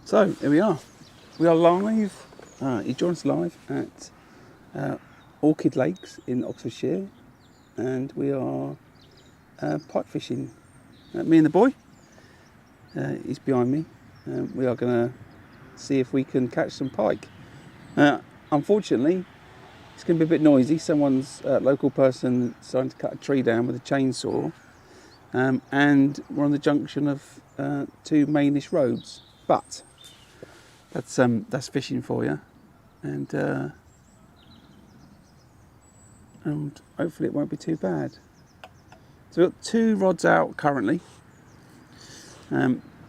So here we are. We are live. You join us live at Orchid Lakes in Oxfordshire, and we are pike fishing. Me and the boy. He's behind me. We are going to see if we can catch some pike. Unfortunately, it's going to be a bit noisy. Someone's local person trying to cut a tree down with a chainsaw, and we're on the junction of two mainish roads. But that's fishing for you, and hopefully it won't be too bad. So we've got two rods out currently,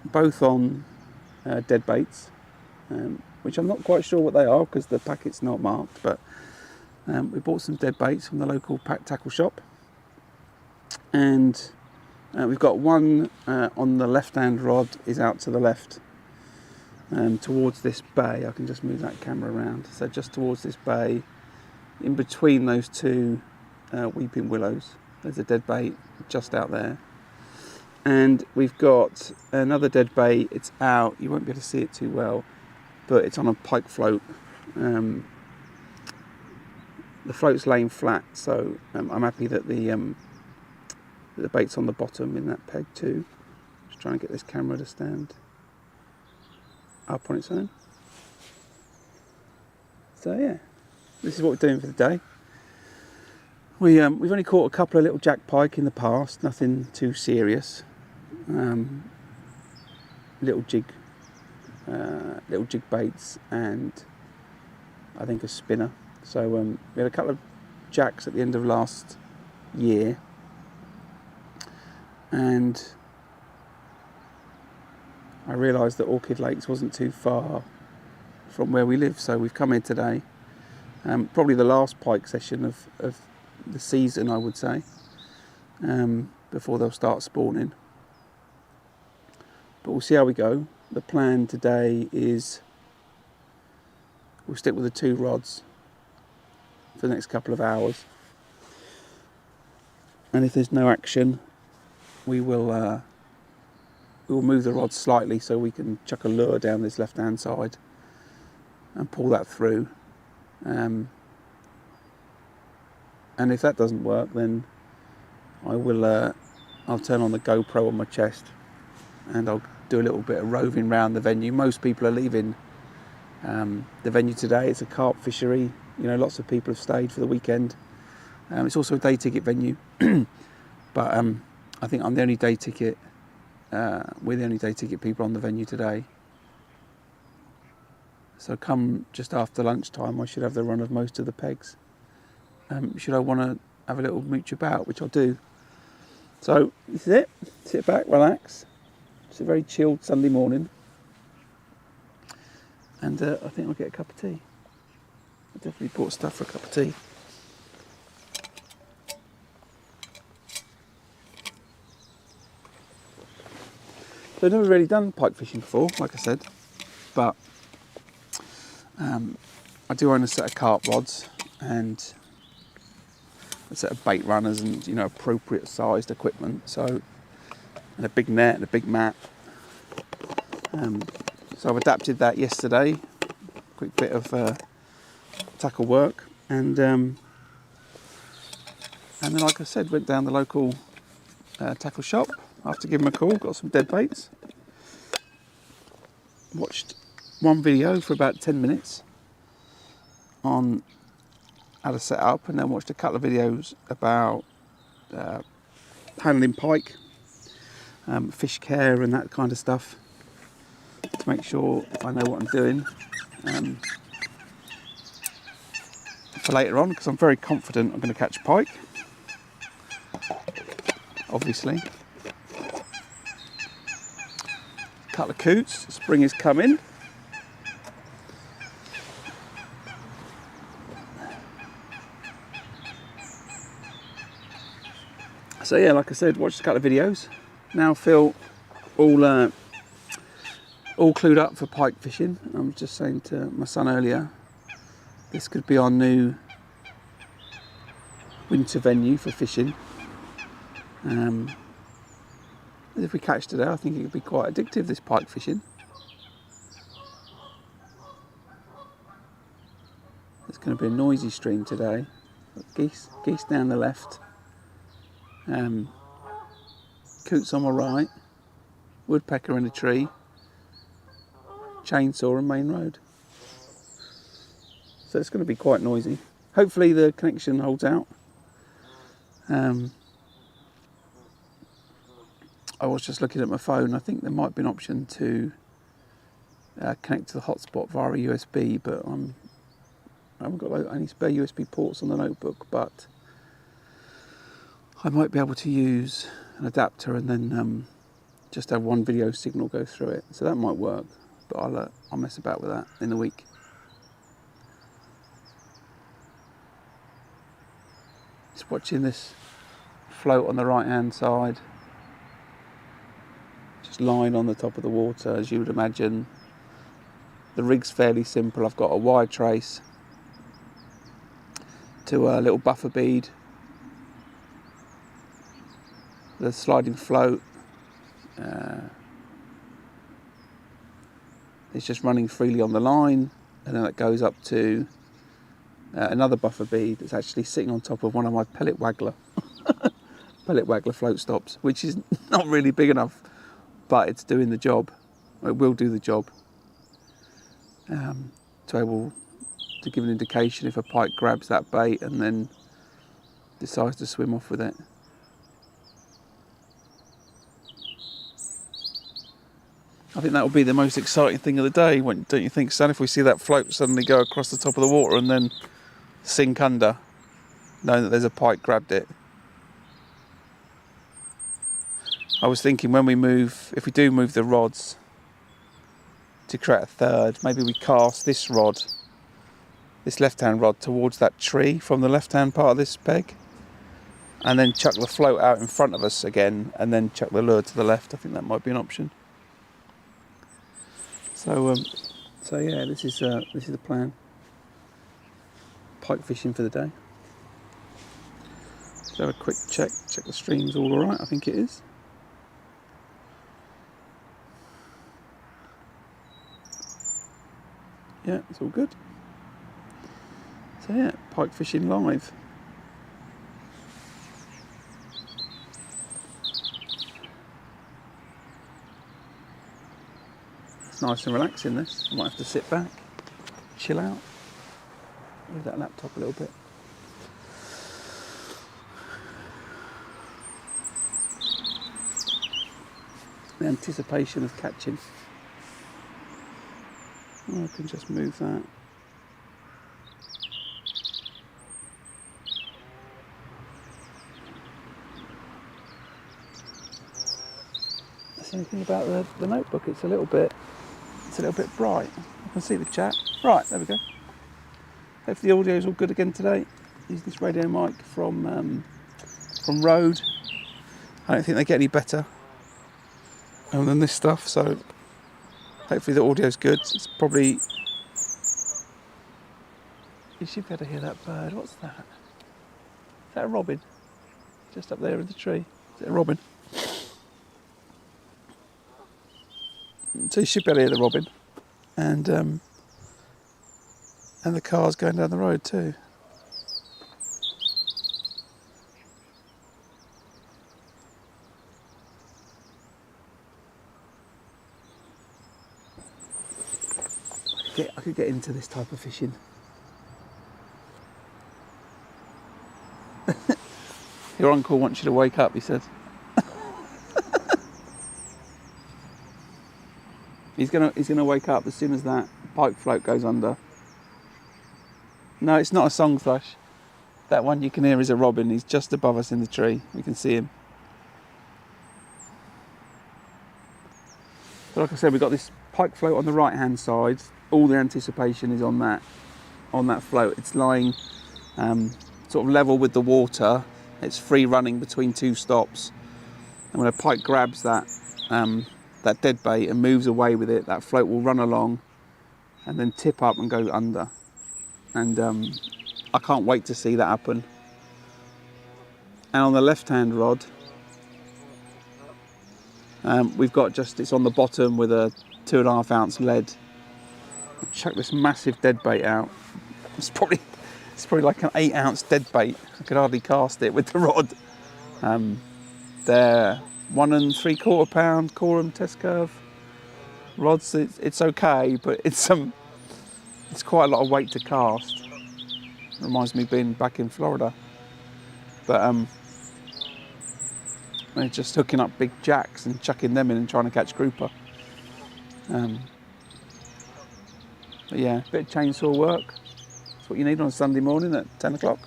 both on dead baits, which I'm not quite sure what they are because the packet's not marked, but we bought some dead baits from the local tackle shop, and we've got one on the left hand rod is out to the left, towards this bay. I can just move that camera around, so just towards this bay, in between those two weeping willows, there's a dead bait just out there. And we've got another dead bait. It's out, you won't be able to see it too well, but it's on a pike float. The float's laying flat, so I'm happy that the bait's on the bottom in that peg too. Just trying to get this camera to stand up on its own. So yeah, this is what we're doing for the day. We've only caught a couple of little jack pike in the past, nothing too serious. Little jig baits and I think a spinner. So we had a couple of jacks at the end of last year, and I realised that Orchid Lakes wasn't too far from where we live, so we've come here today. Probably the last pike session of the season, I would say, before they'll start spawning. But we'll see how we go. The plan today is we'll stick with the two rods for the next couple of hours, and if there's no action, we will move the rod slightly so we can chuck a lure down this left hand side and pull that through, and if that doesn't work, then I'll turn on the GoPro on my chest and I'll do a little bit of roving around the venue. Most people are leaving the venue today. It's a carp fishery, lots of people have stayed for the weekend. It's also a day ticket venue, but I think I'm the only day ticket, we're the only day ticket people on the venue today. So come just after lunchtime, I should have the run of most of the pegs. Should I want to have a little mooch about, which I'll do. So this is it. Sit back, relax. It's a very chilled Sunday morning, and I think I'll get a cup of tea. I definitely bought stuff for a cup of tea. So I've never really done pike fishing before, like I said, but I do own a set of carp rods and a set of bait runners and appropriate sized equipment. So, and a big net and a big mat. So I've adapted that yesterday. Quick bit of tackle work, and then, like I said, went down the local tackle shop after giving them a call. Got some dead baits. Watched one video for about 10 minutes on how to set up, and then watched a couple of videos about handling pike, fish care and that kind of stuff, to make sure I know what I'm doing for later on, because I'm very confident I'm going to catch pike, obviously. Couple of coots, spring is coming. So yeah, like I said, watched a couple of videos. Now feel all clued up for pike fishing. I was just saying to my son earlier, this could be our new winter venue for fishing. If we catch today, I think it could be quite addictive, this pike fishing. It's going to be a noisy stream today. Geese down the left. Coots on my right. Woodpecker in a tree. Chainsaw and main road. So it's going to be quite noisy. Hopefully the connection holds out. I was just looking at my phone. I think there might be an option to connect to the hotspot via a USB, but I haven't got any spare USB ports on the notebook, but I might be able to use an adapter and then just have one video signal go through it. So that might work, but I'll mess about with that in the week. Just watching this float on the right hand side, just lying on the top of the water, as you would imagine. The rig's fairly simple. I've got a wire trace to a little buffer bead, the sliding float it's just running freely on the line, and then it goes up to another buffer bead that's actually sitting on top of one of my pellet waggler float stops, which is not really big enough, but it's doing the job. It will do the job, to able to give an indication if a pike grabs that bait and then decides to swim off with it. I think that will be the most exciting thing of the day, don't you think, Stan? If we see that float suddenly go across the top of the water and then sink under, knowing that there's a pike grabbed it. I was thinking when we move, if we do move the rods to create a third, maybe we cast this rod, this left-hand rod, towards that tree from the left-hand part of this peg, and then chuck the float out in front of us again, and then chuck the lure to the left. I think that might be an option. So yeah, this is the plan. Pike fishing for the day. Let's have a quick check the stream's all alright. I think it is. Yeah, it's all good. So yeah, pike fishing live. It's nice and relaxing, this. I might have to sit back, chill out, move that laptop a little bit. The anticipation of catching. Oh, I can just move that. That's the only thing about the notebook, it's a little bit bright. I can see the chat. Right, there we go. Hopefully the audio's all good again today. Use this radio mic from Rode. I don't think they get any better than this stuff, so hopefully the audio's good. It's probably... You should be able to hear that bird. What's that? Is that a robin? Just up there in the tree. Is it a robin? So you should be able to hear the robin. And the car's going down the road too. I could get into this type of fishing. Your uncle wants you to wake up, he said. He's gonna wake up as soon as that pike float goes under. No, it's not a song thrush. That one you can hear is a robin. He's just above us in the tree. We can see him. So like I said, we've got this pike float on the right hand side. All the anticipation is on that float. It's lying sort of level with the water. It's free running between two stops. And when a pike grabs that dead bait and moves away with it, that float will run along and then tip up and go under. And I can't wait to see that happen. And on the left-hand rod, we've got it's on the bottom with a 2.5 ounce lead. I'll chuck this massive dead bait out. It's probably like an 8-ounce dead bait. I could hardly cast it with the rod. They're 1 3/4 pound Coram test curve rods. It's okay, but it's quite a lot of weight to cast. Reminds me of being back in Florida. But we're just hooking up big jacks and chucking them in and trying to catch grouper. But yeah, a bit of chainsaw work. That's what you need on a Sunday morning at 10 o'clock.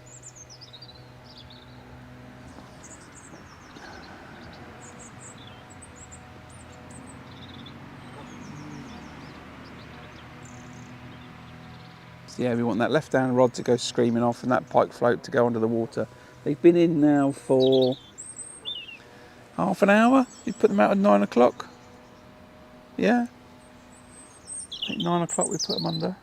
So yeah, we want that left-hand rod to go screaming off and that pike float to go under the water. They've been in now for half an hour. You put them out at 9 o'clock. Yeah. At 9 o'clock we put them under.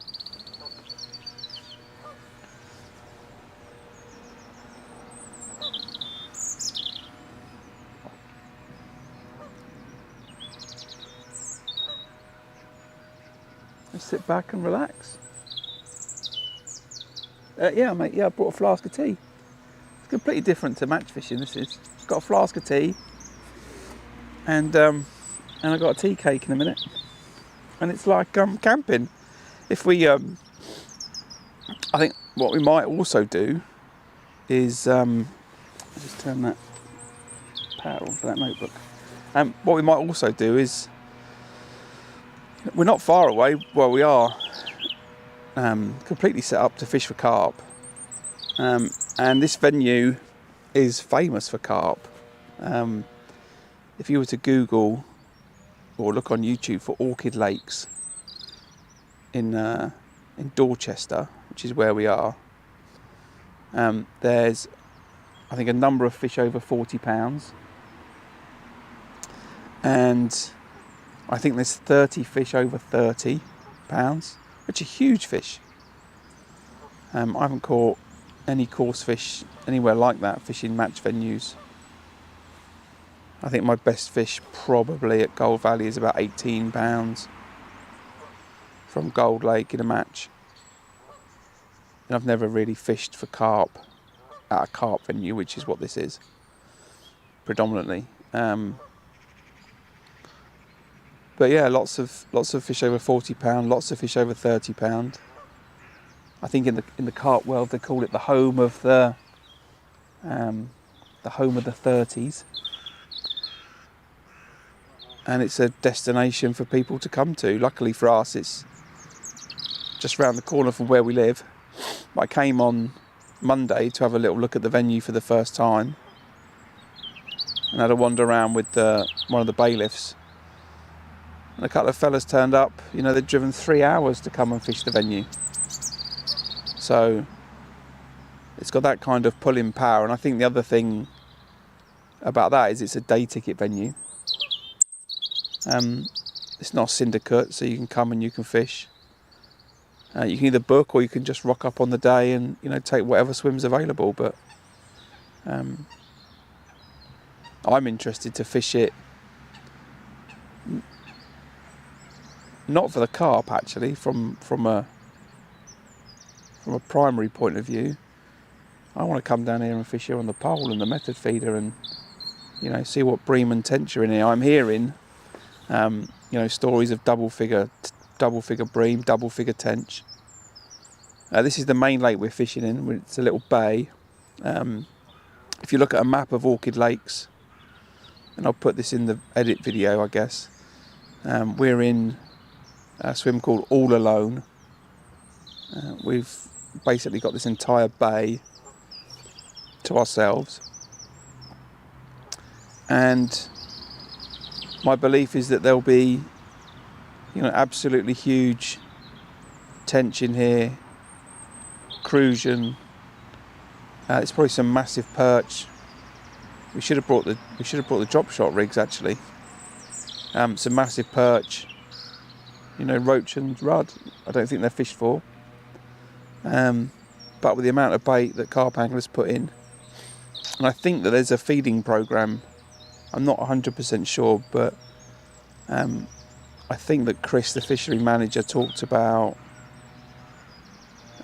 Just sit back and relax. Yeah, mate. Yeah, I brought a flask of tea. It's completely different to match fishing. This is. It's got a flask of tea, and I got a tea cake in a minute. And it's like camping. If we, I think what we might also do is just turn that power on for that notebook. What we might also do is, we're not far away. Well, we are completely set up to fish for carp, and this venue is famous for carp. If you were to Google or look on YouTube for Orchid Lakes in Dorchester, which is where we are, there's, I think, a number of fish over 40 pounds, and I think there's 30 fish over 30 pounds, which are huge fish. I haven't caught any coarse fish anywhere like that, fishing match venues. I think my best fish probably at Gold Valley is about 18 pounds from Gold Lake in a match. And I've never really fished for carp at a carp venue, which is what this is, predominantly. But yeah, lots of fish over 40 pound, lots of fish over 30 pound. I think in the carp world they call it the home of the 30s, and it's a destination for people to come to. Luckily for us, it's just round the corner from where we live. I came on Monday to have a little look at the venue for the first time, and had a wander around with one of the bailiffs. And a couple of fellas turned up. You know, they'd driven 3 hours to come and fish the venue. So it's got that kind of pulling power. And I think the other thing about that is it's a day ticket venue. It's not a syndicate, so you can come and you can fish. You can either book or you can just rock up on the day and, you know, take whatever swim's available. But I'm interested to fish it. Not for the carp, actually, from a primary point of view. I want to come down here and fish here on the pole and the method feeder, and, you know, see what bream and tench are in here. I'm hearing, you know, stories of double figure bream, double figure tench. This is the main lake we're fishing in. It's a little bay. If you look at a map of Orchid Lakes, and I'll put this in the edit video, I guess, we're in a swim called All Alone. We've basically got this entire bay to ourselves, and my belief is that there'll be, you know, absolutely huge tench in here, crucian. It's probably some massive perch. We should have brought the drop shot rigs, actually. Some massive perch. You know, roach and rudd. I don't think they're fished for. But with the amount of bait that carp anglers put in, and I think that there's a feeding program. I'm not 100% sure, but I think that Chris, the fishery manager, talked about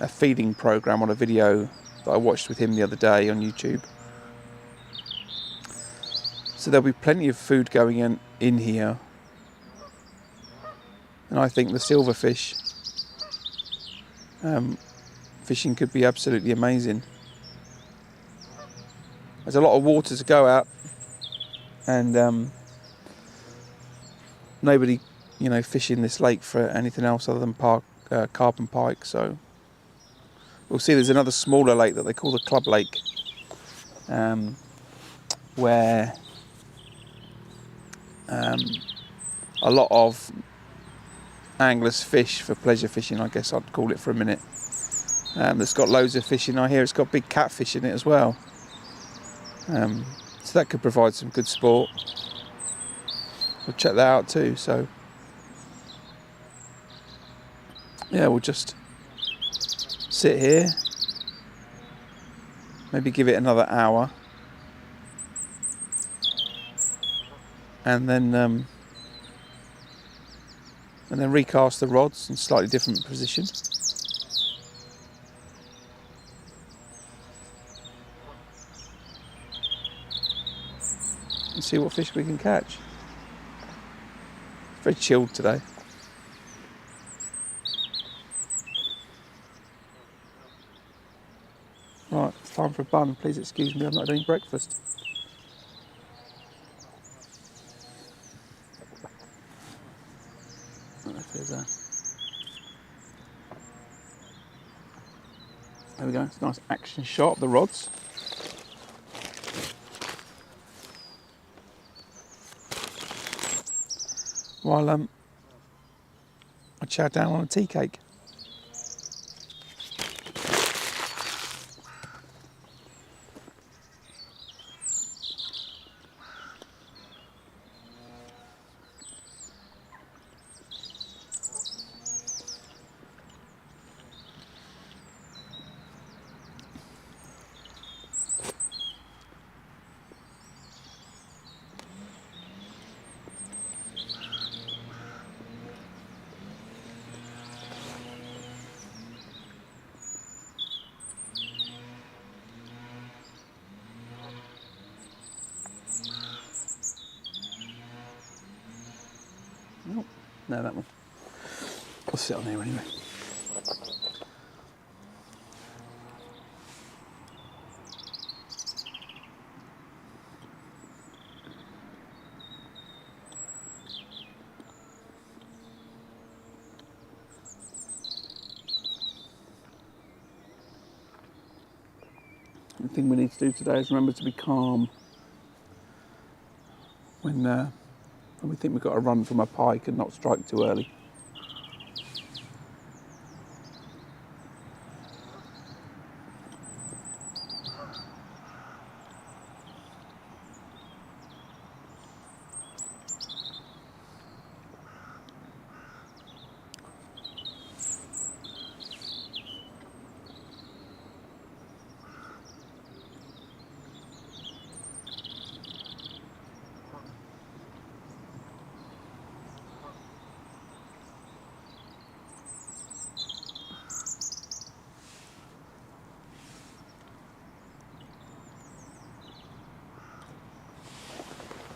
a feeding program on a video that I watched with him the other day on YouTube. So there'll be plenty of food going in here, and I think the silverfish fishing could be absolutely amazing. There's a lot of water to go at, and nobody, fishing this lake for anything else other than carp and pike. So we'll see. There's another smaller lake that they call the Club Lake, where a lot of anglers fish for pleasure fishing, I guess I'd call it for a minute. That's got loads of fish in. I hear it's got big catfish in it as well. So that could provide some good sport. We'll check that out too. So yeah, we'll just sit here, maybe give it another hour, and then recast the rods in slightly different position. And see what fish we can catch. It's very chilled today. Right, it's time for a bun. Please excuse me, I've not had any breakfast. There we go, it's a nice action shot of the rods. While I chow down on a tea cake. Nope, no, that one. I'll sit on there anyway. The thing we need to do today is remember to be calm when we think we've got to run from a pike and not strike too early.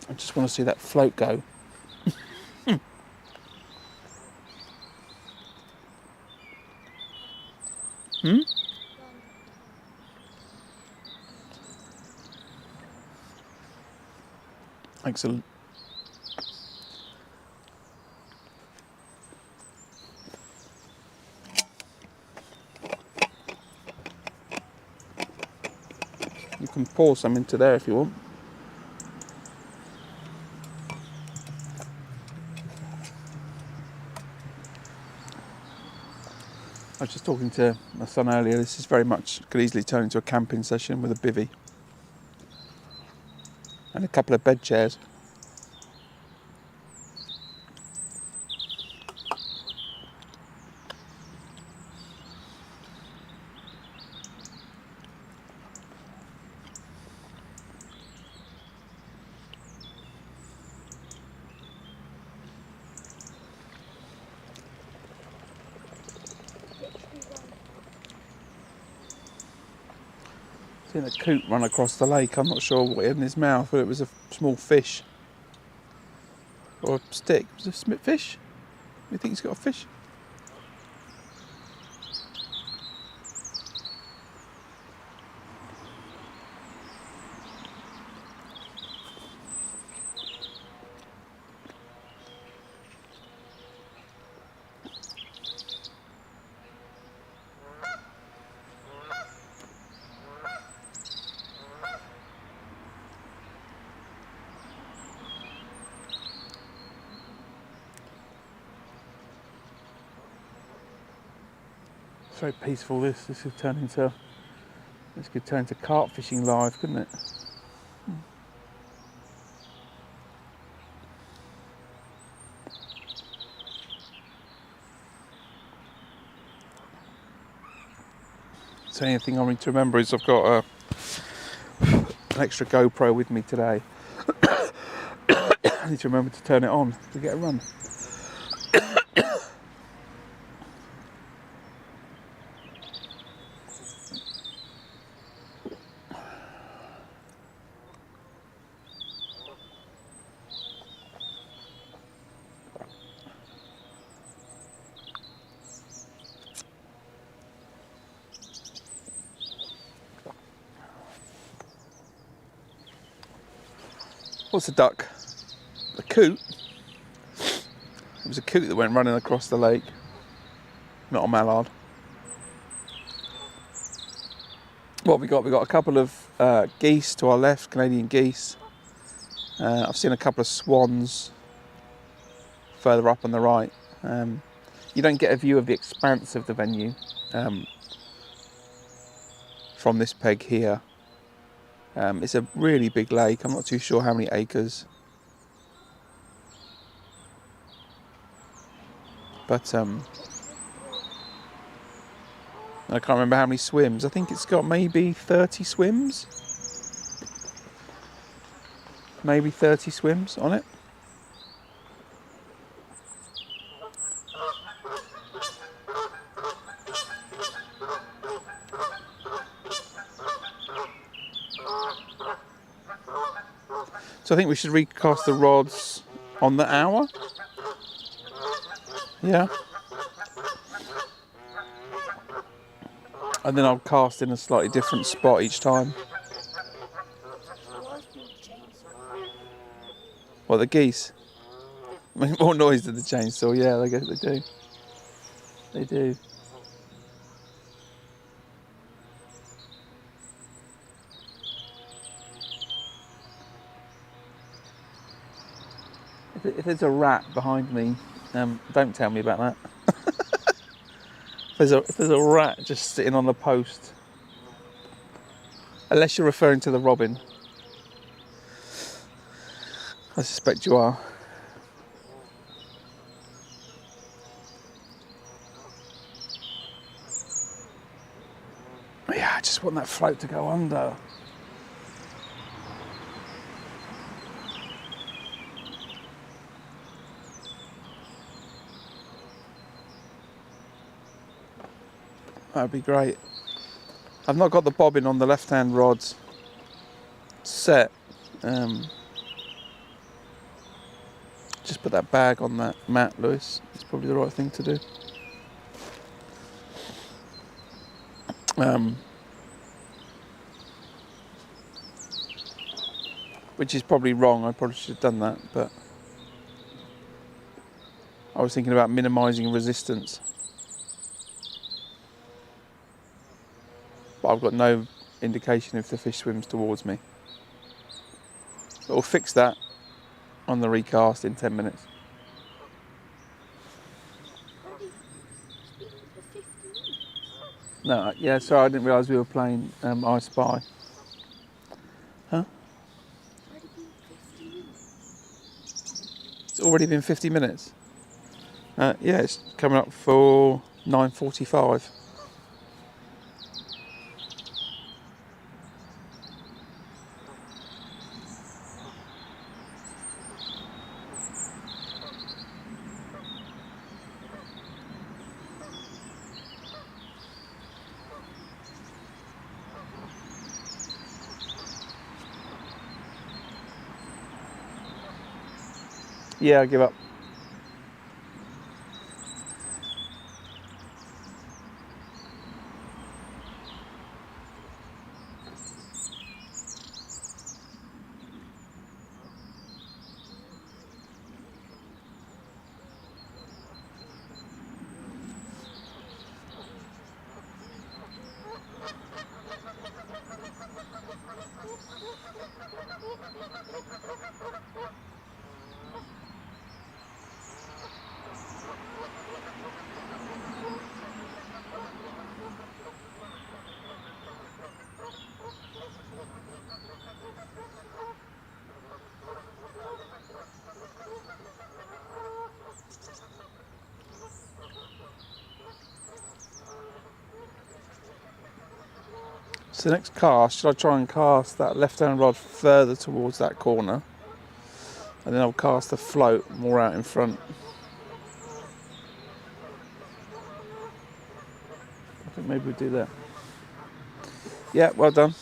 I just want to see that float go. Excellent. You can pour some into there if you want. I was just talking to my son earlier. This is very much, could easily turn into a camping session with a bivvy and a couple of bed chairs. Seen a coot run across the lake. I'm not sure what he had in his mouth, but it was a small fish. Or a stick. Was it a smith fish? You think he's got a fish? It's very peaceful. This could turn into carp fishing live, couldn't it? So the only thing I need to remember is I've got an extra GoPro with me today. I need to remember to turn it on to get a run. What's a duck? A coot? It was a coot that went running across the lake, not a mallard. What we got? We got a couple of geese to our left, Canadian geese. I've seen a couple of swans further up on the right. You don't get a view of the expanse of the venue from this peg here. It's a really big lake. I'm not too sure how many acres. But I can't remember how many swims. I think it's got maybe 30 swims. Maybe 30 swims on it. So I think we should recast the rods on the hour. Yeah. And then I'll cast in a slightly different spot each time. What, the geese? Make more noise than the chainsaw, yeah, they do. They do. If there's a rat behind me, don't tell me about that. If there's a rat just sitting on the post, unless you're referring to the robin, I suspect you are. Yeah, I just want that float to go under. That'd be great. I've not got the bobbin on the left-hand rods set. Just put that bag on that mat, Lewis. It's probably the right thing to do. Which is probably wrong. I probably should have done that, but I was thinking about minimising resistance. But I've got no indication if the fish swims towards me. But we'll fix that on the recast in 10 minutes. No, yeah, sorry, I didn't realise we were playing I Spy. Huh? It's already been 50 minutes? Yeah, it's coming up for 9:45. Yeah, I give up. So next cast, should I try and cast that left-hand rod further towards that corner, and then I'll cast the float more out in front. I think maybe we do that. Yeah, well done.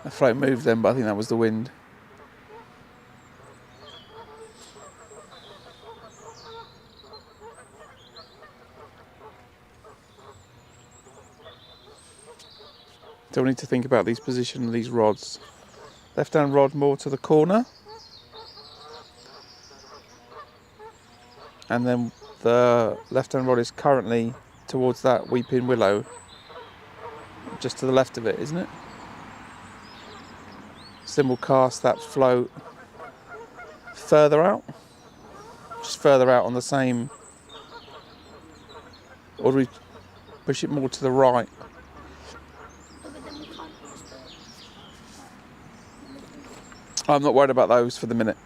The float moved then, but I think that was the wind. So we need to think about these position of these rods. Left-hand rod more to the corner, and then the left-hand rod is currently towards that weeping willow, just to the left of it, isn't it? So then we'll cast that float further out, just further out on the same, or do we push it more to the right? I'm not worried about those for the minute.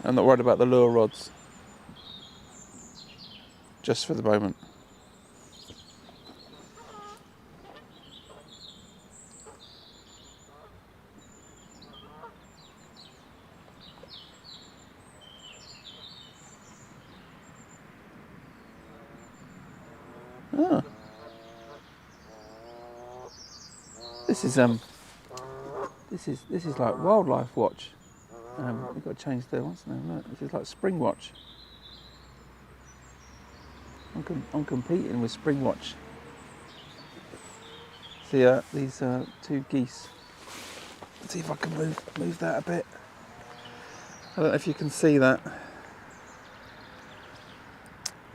I'm not worried about the lure rods, just for the moment. Ah. This is like wildlife watch. We've got to change the what's the name? Look, this is like spring watch. I'm competing with spring watch. See these two geese. Let's see if I can move that a bit. I don't know if you can see that.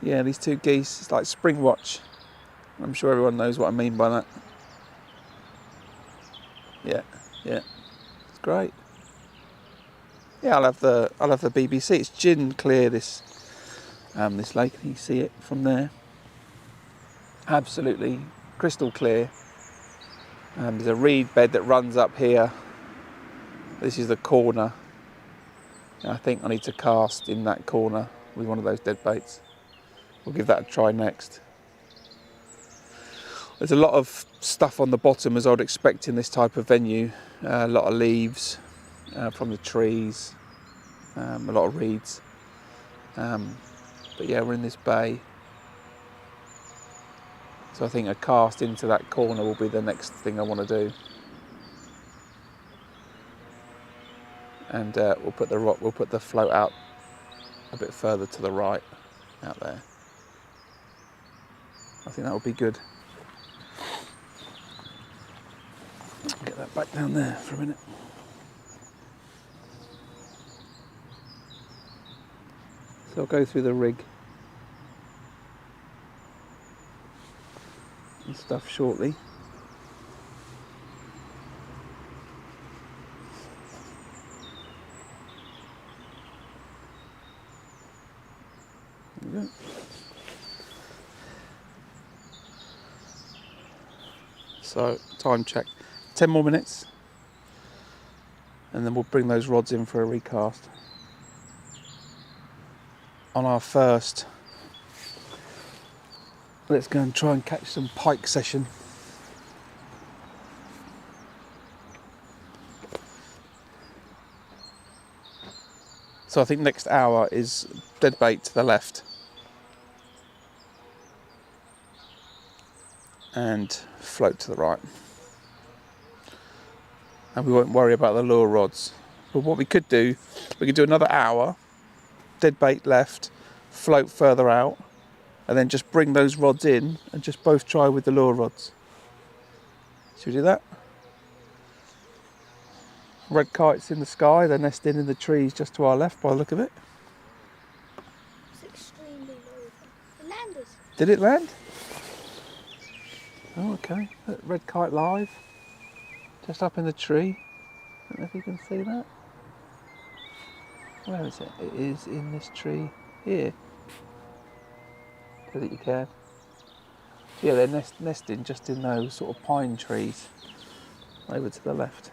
Yeah, these two geese. It's like spring watch. I'm sure everyone knows what I mean by that. Yeah, it's great. Yeah, I'll have the BBC. It's gin clear, this lake. You see it from there. Absolutely crystal clear. There's a reed bed that runs up here. This is the corner. And I think I need to cast in that corner with one of those dead baits. We'll give that a try next. There's a lot of stuff on the bottom, as I would expect in this type of venue. A lot of leaves from the trees, a lot of reeds. But yeah, we're in this bay. So I think a cast into that corner will be the next thing I want to do. And we'll put the float out a bit further to the right, out there. I think that would be good. Get that back down there for a minute. So I'll go through the rig and stuff shortly. There we go. So time check, 10 more minutes, and then we'll bring those rods in for a recast. On our first, let's go and try and catch some pike session. So I think next hour is dead bait to the left. and float to the right. And we won't worry about the lure rods. But what we could do another hour, dead bait left, float further out, and then just bring those rods in and just both try with the lure rods. Should we do that? Red kites in the sky, they're nesting in the trees just to our left by the look of it. It's extremely low. It landed. Did it land? Oh, okay. Look, red kite live. Just up in the tree. I don't know if you can see that. Where is it? It is in this tree here. So that you can. Yeah, they're nesting just in those sort of pine trees over to the left.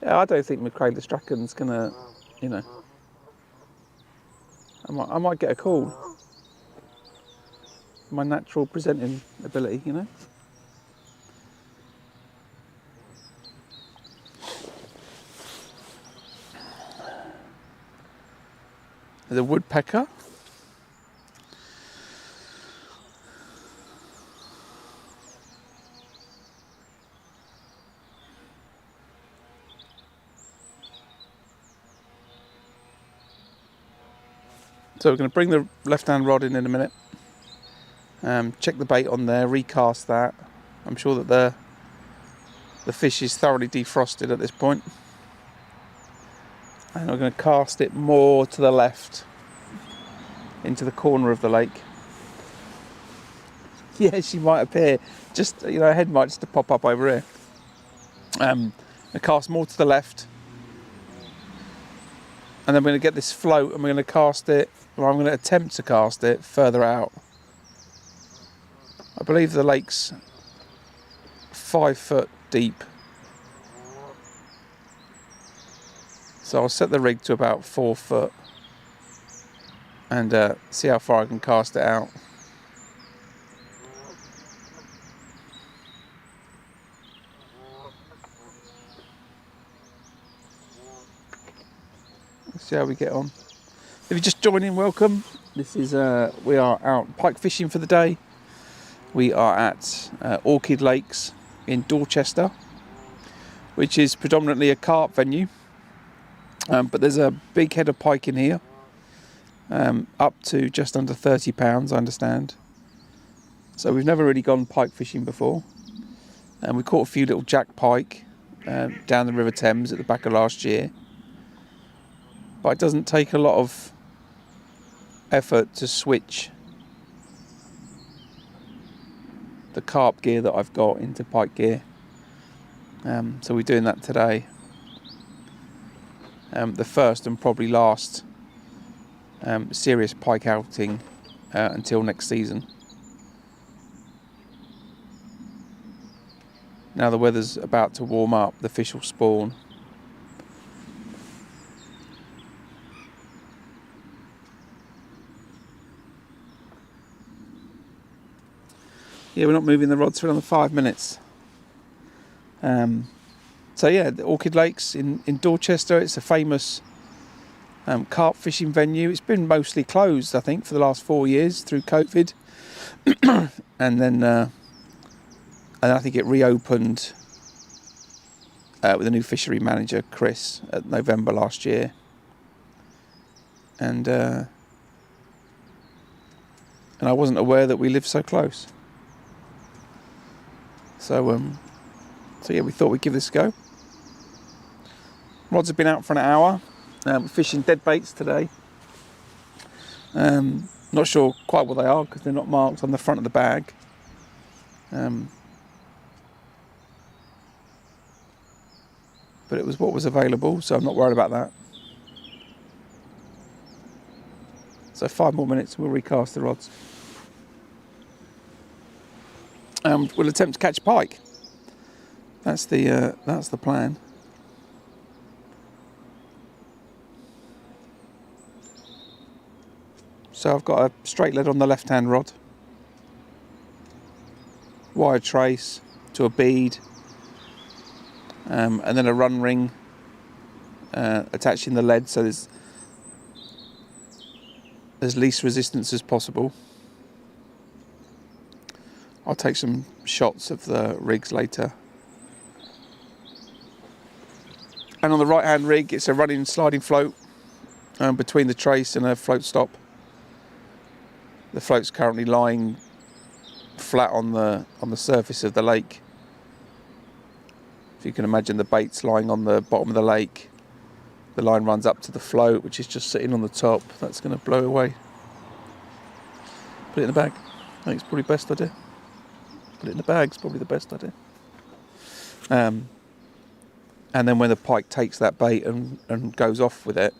Yeah, I don't think Michaela Strachan's gonna, you know. I might get a call. My natural presenting ability, you know. There's a woodpecker. So we're going to bring the left-hand rod in a minute. Check the bait on there, recast that. I'm sure that the fish is thoroughly defrosted at this point. And we're going to cast it more to the left, into the corner of the lake. Yeah, she might appear. Just, you know, her head might just pop up over here. I cast more to the left. And then we're going to get this float and we're going to cast it, or I'm going to attempt to cast it further out. I believe the lake's 5 foot deep. So I'll set the rig to about 4 foot and see how far I can cast it out. Let's see how we get on. If you just join in, welcome. This is we are out pike fishing for the day. We are at Orchid Lakes in Dorchester, which is predominantly a carp venue. But there's a big head of pike in here, up to just under 30 pounds, I understand. So we've never really gone pike fishing before. And we caught a few little jack pike down the River Thames at the back of last year. But it doesn't take a lot of effort to switch the carp gear that I've got into pike gear. So we're doing that today. The first and probably last serious pike outing until next season. Now the weather's about to warm up, the fish will spawn. Yeah, we're not moving the rods for another 5 minutes. So yeah, the Orchid Lakes in Dorchester, it's a famous carp fishing venue. It's been mostly closed, I think, for the last 4 years through COVID. And then I think it reopened with a new fishery manager, Chris, at November last year. And I wasn't aware that we lived so close. So yeah, we thought we'd give this a go. Rods have been out for an hour. We're fishing dead baits today. Not sure quite what they are because they're not marked on the front of the bag. But it was what was available, so I'm not worried about that. So 5 more minutes, we'll recast the rods. We'll attempt to catch pike. That's the plan. So I've got a straight lead on the left-hand rod, wire trace to a bead, and then a run ring attaching the lead so there's least resistance as possible. I'll take some shots of the rigs later. And on the right hand rig, it's a running sliding float between the trace and a float stop. The float's currently lying flat on the surface of the lake. If you can imagine the bait's lying on the bottom of the lake, the line runs up to the float, which is just sitting on the top. That's going to blow away. Put it in the bag. I think it's probably the best idea. Put it in the bag is probably the best idea. And then when the pike takes that bait and goes off with it,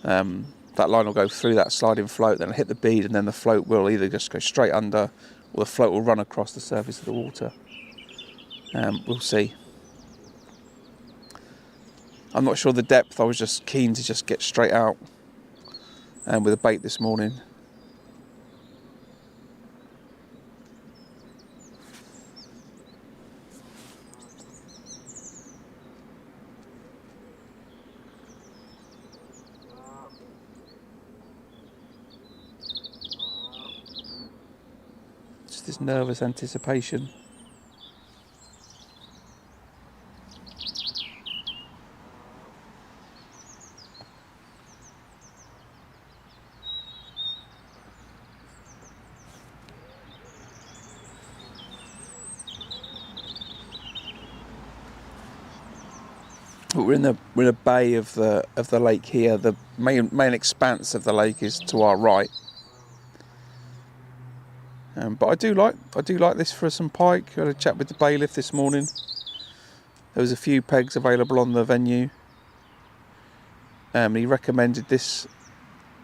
that line will go through that sliding float, then it'll hit the bead, and then the float will either just go straight under, or the float will run across the surface of the water. We'll see. I'm not sure the depth. I was just keen to just get straight out with a bait this morning. Just this nervous anticipation. We're in a bay of the lake here. The main expanse of the lake is to our right. But I do like this for some pike. I had a chat with the bailiff this morning. There was a few pegs available on the venue. He recommended this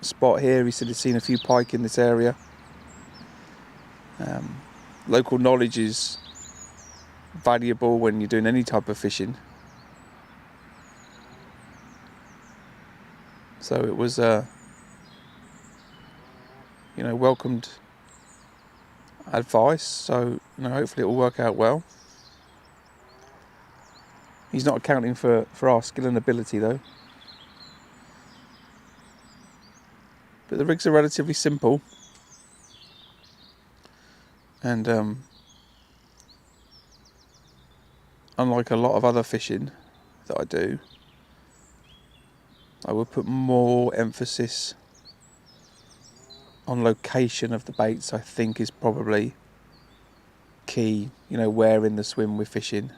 spot here. He said he's seen a few pike in this area. Local knowledge is valuable when you're doing any type of fishing. So it was, welcomed advice. So, hopefully it will work out well. He's not accounting for our skill and ability though. But the rigs are relatively simple. And unlike a lot of other fishing that I do, I would put more emphasis on location of the baits. I think is probably key, where in the swim we're fishing.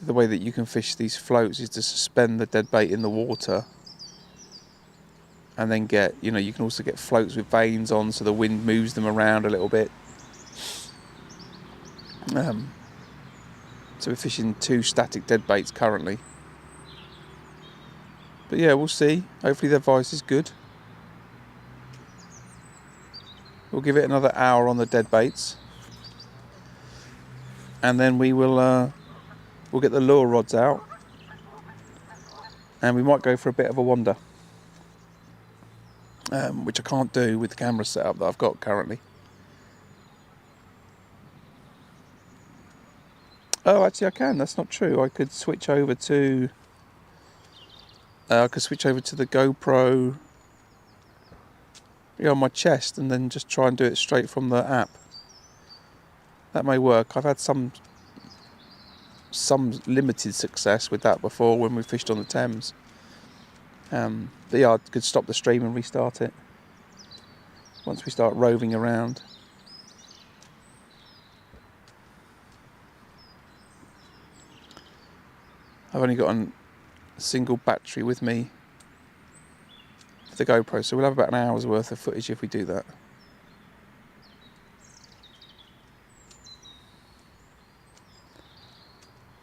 The way that you can fish these floats is to suspend the dead bait in the water and then get, you can also get floats with vanes on so the wind moves them around a little bit. So we're fishing 2 static dead baits currently. But yeah, we'll see. Hopefully the advice is good. We'll give it another hour on the dead baits. And then we'll get the lure rods out. And we might go for a bit of a wander. Which I can't do with the camera setup that I've got currently. Oh, actually I can. That's not true. I could switch over to the GoPro on my chest and then just try and do it straight from the app. That may work. I've had some limited success with that before when we fished on the Thames. But yeah, I could stop the stream and restart it once we start roving around. I've only got a single battery with me for the GoPro, so we'll have about an hour's worth of footage if we do that.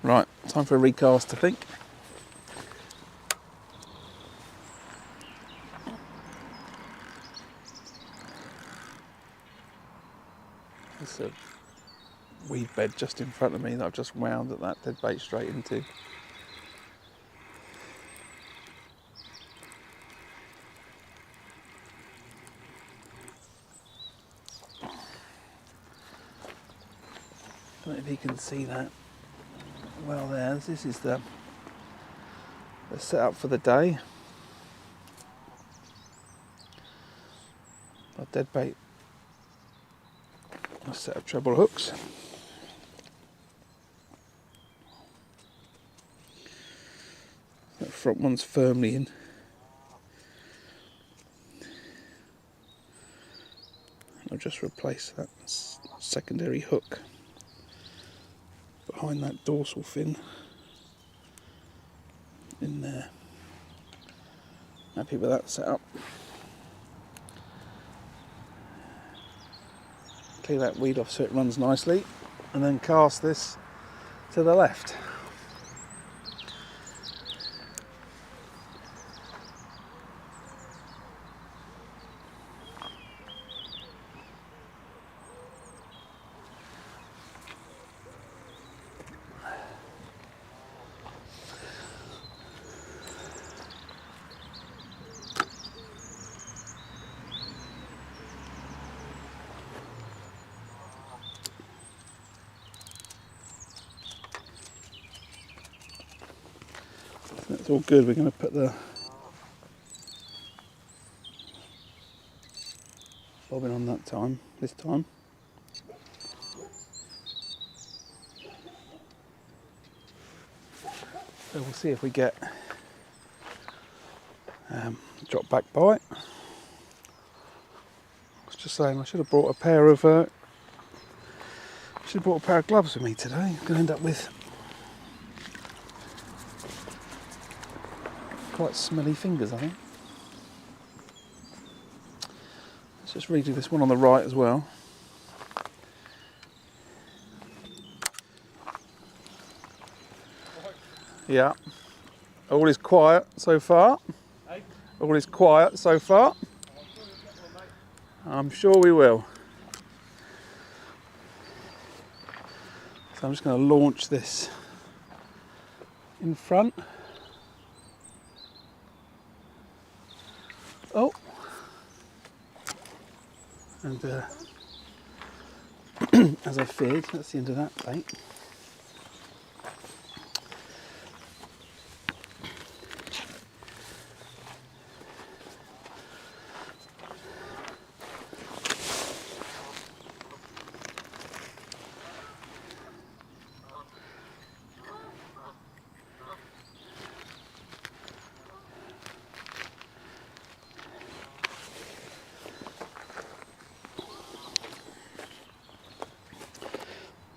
Right, time for a recast, I think. There's a weed bed just in front of me that I've just wound that dead bait straight into. I don't know if you can see that well there. This is the setup for the day. our dead bait. A set of treble hooks. That front one's firmly in. I'll just replace that secondary hook behind that dorsal fin in there. Happy with that setup. Clear that weed off so it runs nicely, and then cast this to the left. That's all good. We're going to put the bobbin on this time. So we'll see if we get drop back bite. I was just saying I should have brought a pair of gloves with me today. I'm going to end up with quite smelly fingers, I think. Let's just redo this one on the right as well. Yeah. All is quiet so far. All is quiet so far. I'm sure we will. So I'm just going to launch this in front. Oh. And as I feared, that's the end of that bait.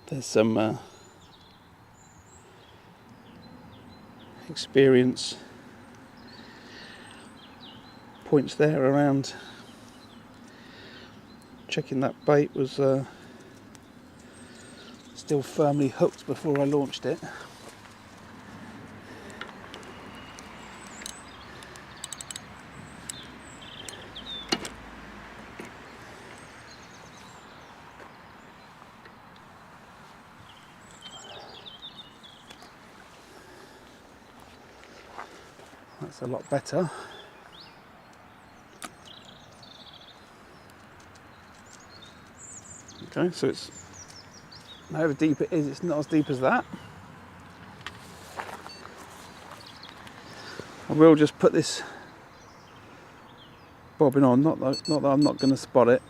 There's some experience points there around checking that bait was still firmly hooked before I launched it. That's a lot better. Okay, so it's however deep it is, it's not as deep as that. I will just put this bobbin on, not that I'm not going to spot it.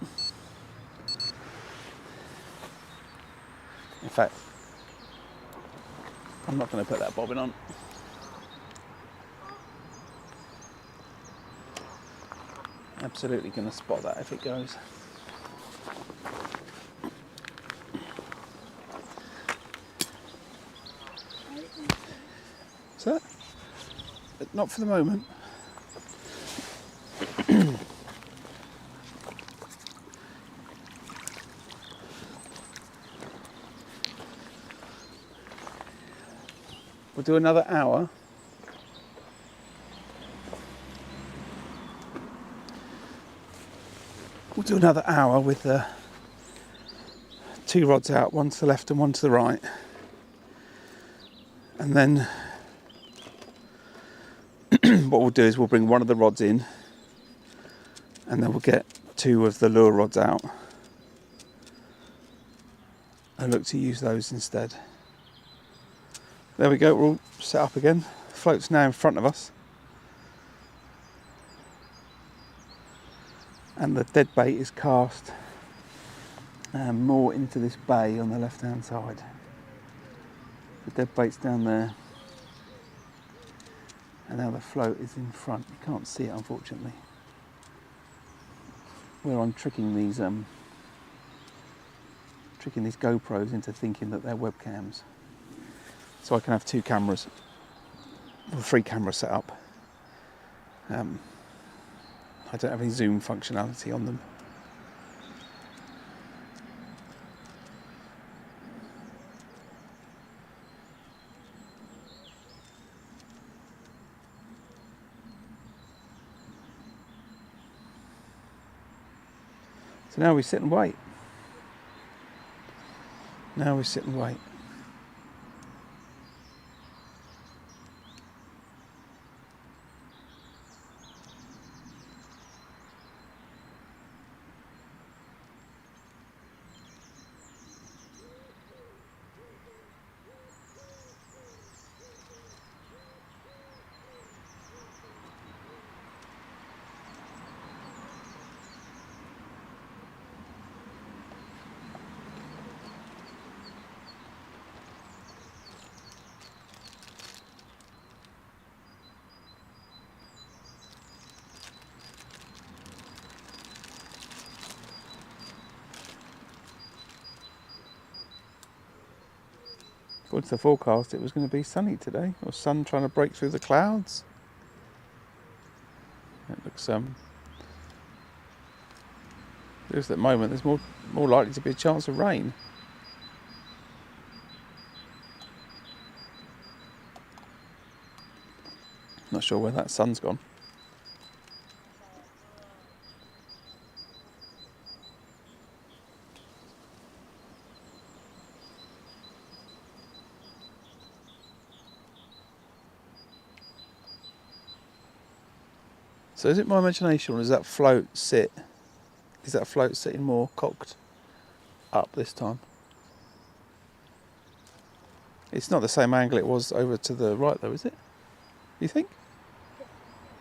In fact, I'm not going to put that bobbin on. Absolutely going to spot that if it goes. So, but not for the moment. We'll do another hour. We'll do another hour with two rods out, one to the left and one to the right. And then what we'll do is we'll bring one of the rods in and then we'll get two of the lure rods out and look to use those instead. There we go, we're all set up again. Float's now in front of us. and the dead bait is cast more into this bay on the left hand side. The dead bait's down there, and now the float is in front. You can't see it, unfortunately. Where I'm tricking these GoPros into thinking that they're webcams, so I can have 2 cameras or 3 cameras set up. I don't have any zoom functionality on them. So now we sit and wait. Now we sit and wait. According to the forecast, it was going to be sunny today, or sun trying to break through the clouds. It looks at the moment there's more likely to be a chance of rain. Not sure where that sun's gone. So is it my imagination, or is that float sitting more cocked up this time? It's not the same angle it was over to the right though, is it? You think?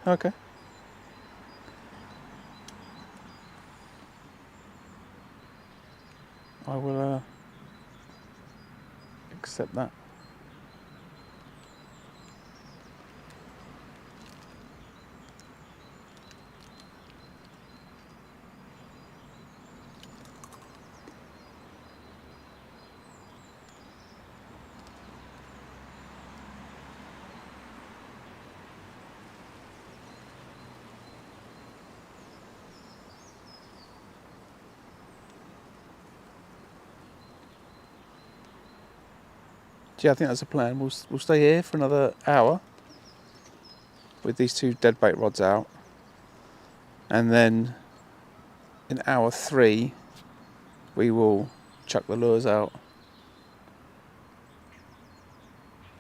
Okay. I will accept that. Yeah, I think that's the plan. We'll stay here for another hour with these 2 deadbait rods out, and then in hour 3 we will chuck the lures out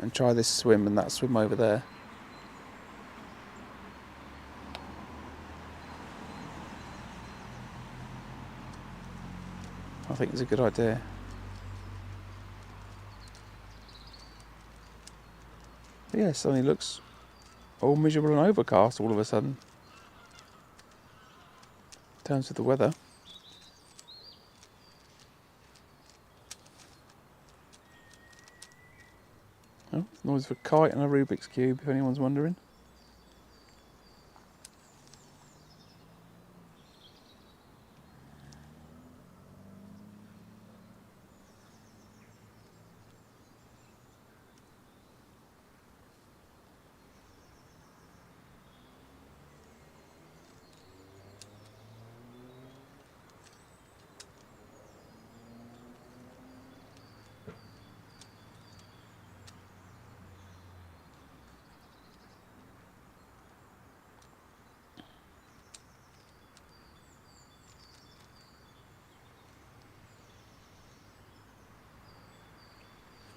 and try this swim and that swim over there. I think it's a good idea. But yeah, suddenly looks all miserable and overcast all of a sudden. In terms of the weather. Oh, noise of a kite and a Rubik's Cube, if anyone's wondering.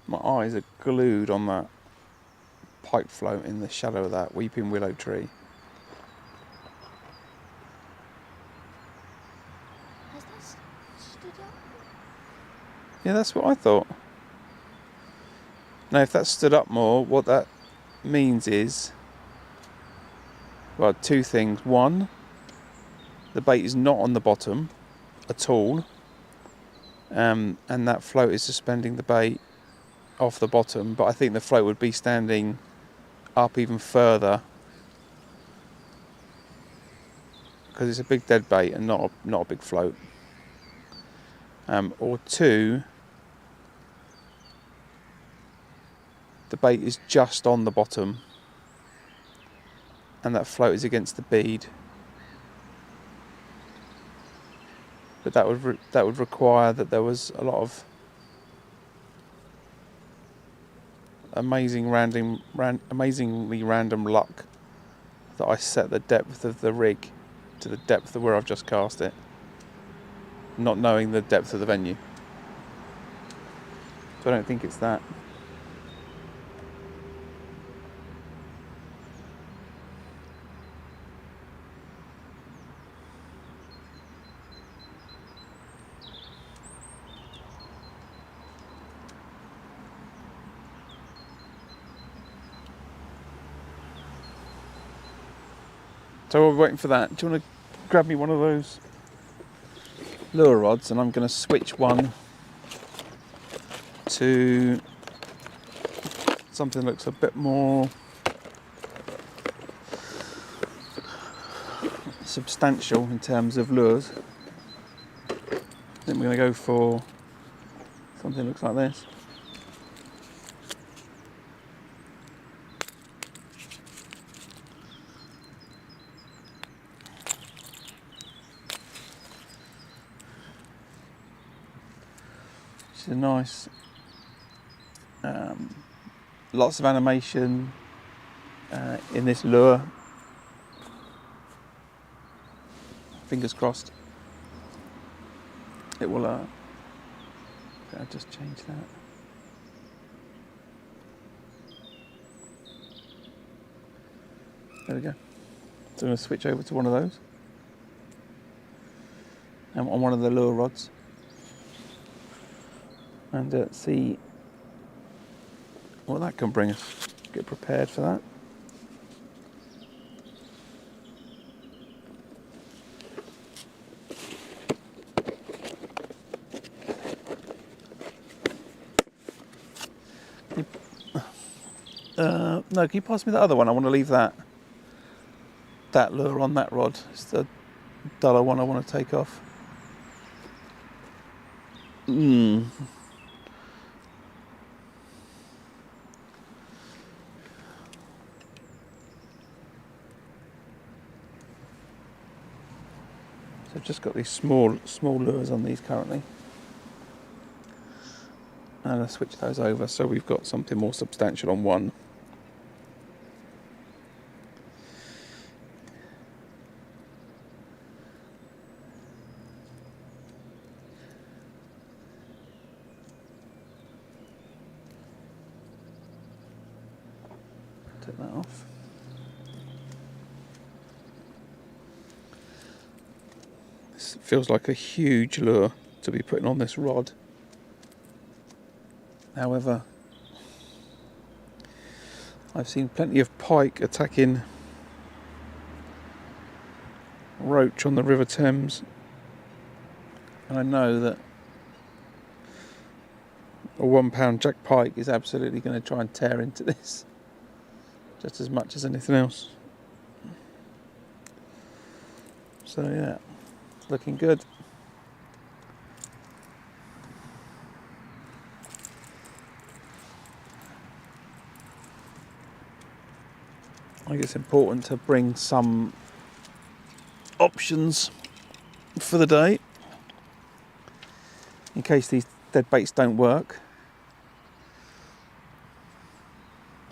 My eyes are glued on that pike float in the shadow of that weeping willow tree. Has that stood up? Yeah, that's what I thought. Now, if that stood up more, what that means is, well, 2 things. One, the bait is not on the bottom at all, and that float is suspending the bait off the bottom, but I think the float would be standing up even further because it's a big dead bait and not a big float. Or two, the bait is just on the bottom and that float is against the bead. But that would require that there was a lot of amazingly random luck that I set the depth of the rig to the depth of where I've just cast it, not knowing the depth of the venue. So I don't think it's that. So while we're waiting for that, do you want to grab me one of those lure rods, and I'm going to switch one to something that looks a bit more substantial in terms of lures. I think we're going to go for something that looks like this. Which is a nice, lots of animation in this lure. Fingers crossed it will. I'll just change that. There we go. So I'm going to switch over to one of those on one of the lure rods and see what that can bring us. Get prepared for that. No, can you pass me the other one? I want to leave that lure on that rod. It's the duller one I want to take off. So I've just got these small lures on these currently. And I'll switch those over so we've got something more substantial on one. Take that off. This feels like a huge lure to be putting on this rod. However, I've seen plenty of pike attacking roach on the River Thames, and I know that a 1 pound jack pike is absolutely going to try and tear into this just as much as anything else. So yeah, looking good. I think it's important to bring some options for the day in case these dead baits don't work.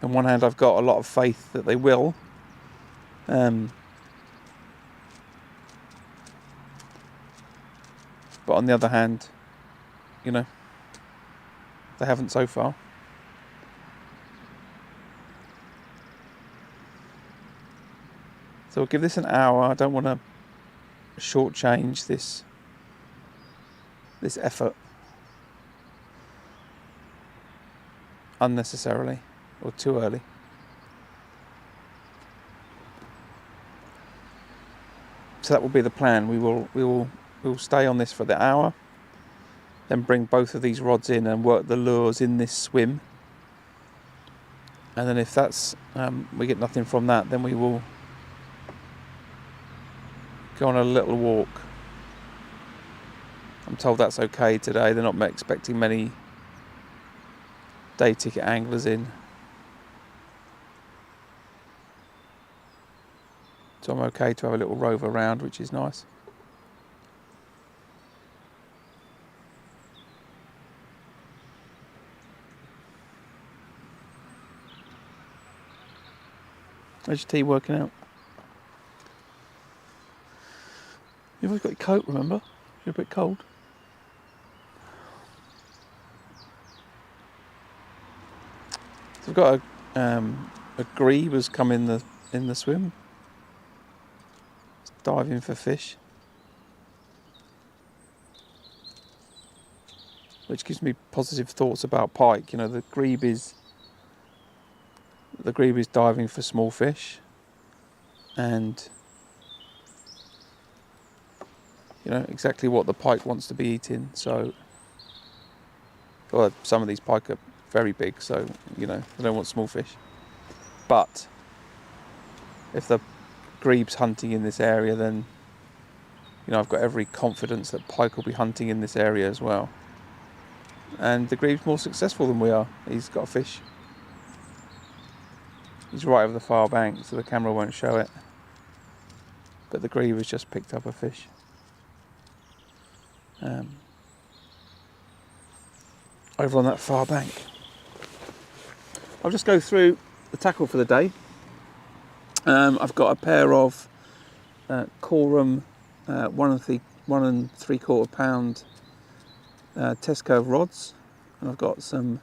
On one hand, I've got a lot of faith that they will. But on the other hand, you know, they haven't so far. So we'll give this an hour. I don't want to shortchange this effort unnecessarily or too early. So that will be the plan. We will stay on this for the hour, then bring both of these rods in and work the lures in this swim. And then if that's we get nothing from that, then we will go on a little walk. I'm told that's okay today. They're not expecting many day ticket anglers in. So I'm okay to have a little rove around, which is nice. How's your tea working out? You've always got your coat, remember? You're a bit cold. So I've got a grebe has come in the swim. It's diving for fish, which gives me positive thoughts about pike. You know, the grebe is diving for small fish, and you know exactly what the pike wants to be eating. So, well, some of these pike are very big, so you know they don't want small fish. But if the grebe's hunting in this area, then you know I've got every confidence that pike will be hunting in this area as well. And the grebe's more successful than we are. He's got a fish. He's right over the far bank, so the camera won't show it. But the grebe has just picked up a fish. Over on that far bank. I'll just go through the tackle for the day. I've got a pair of Corum 1 3/4 pound test curve rods, and I've got some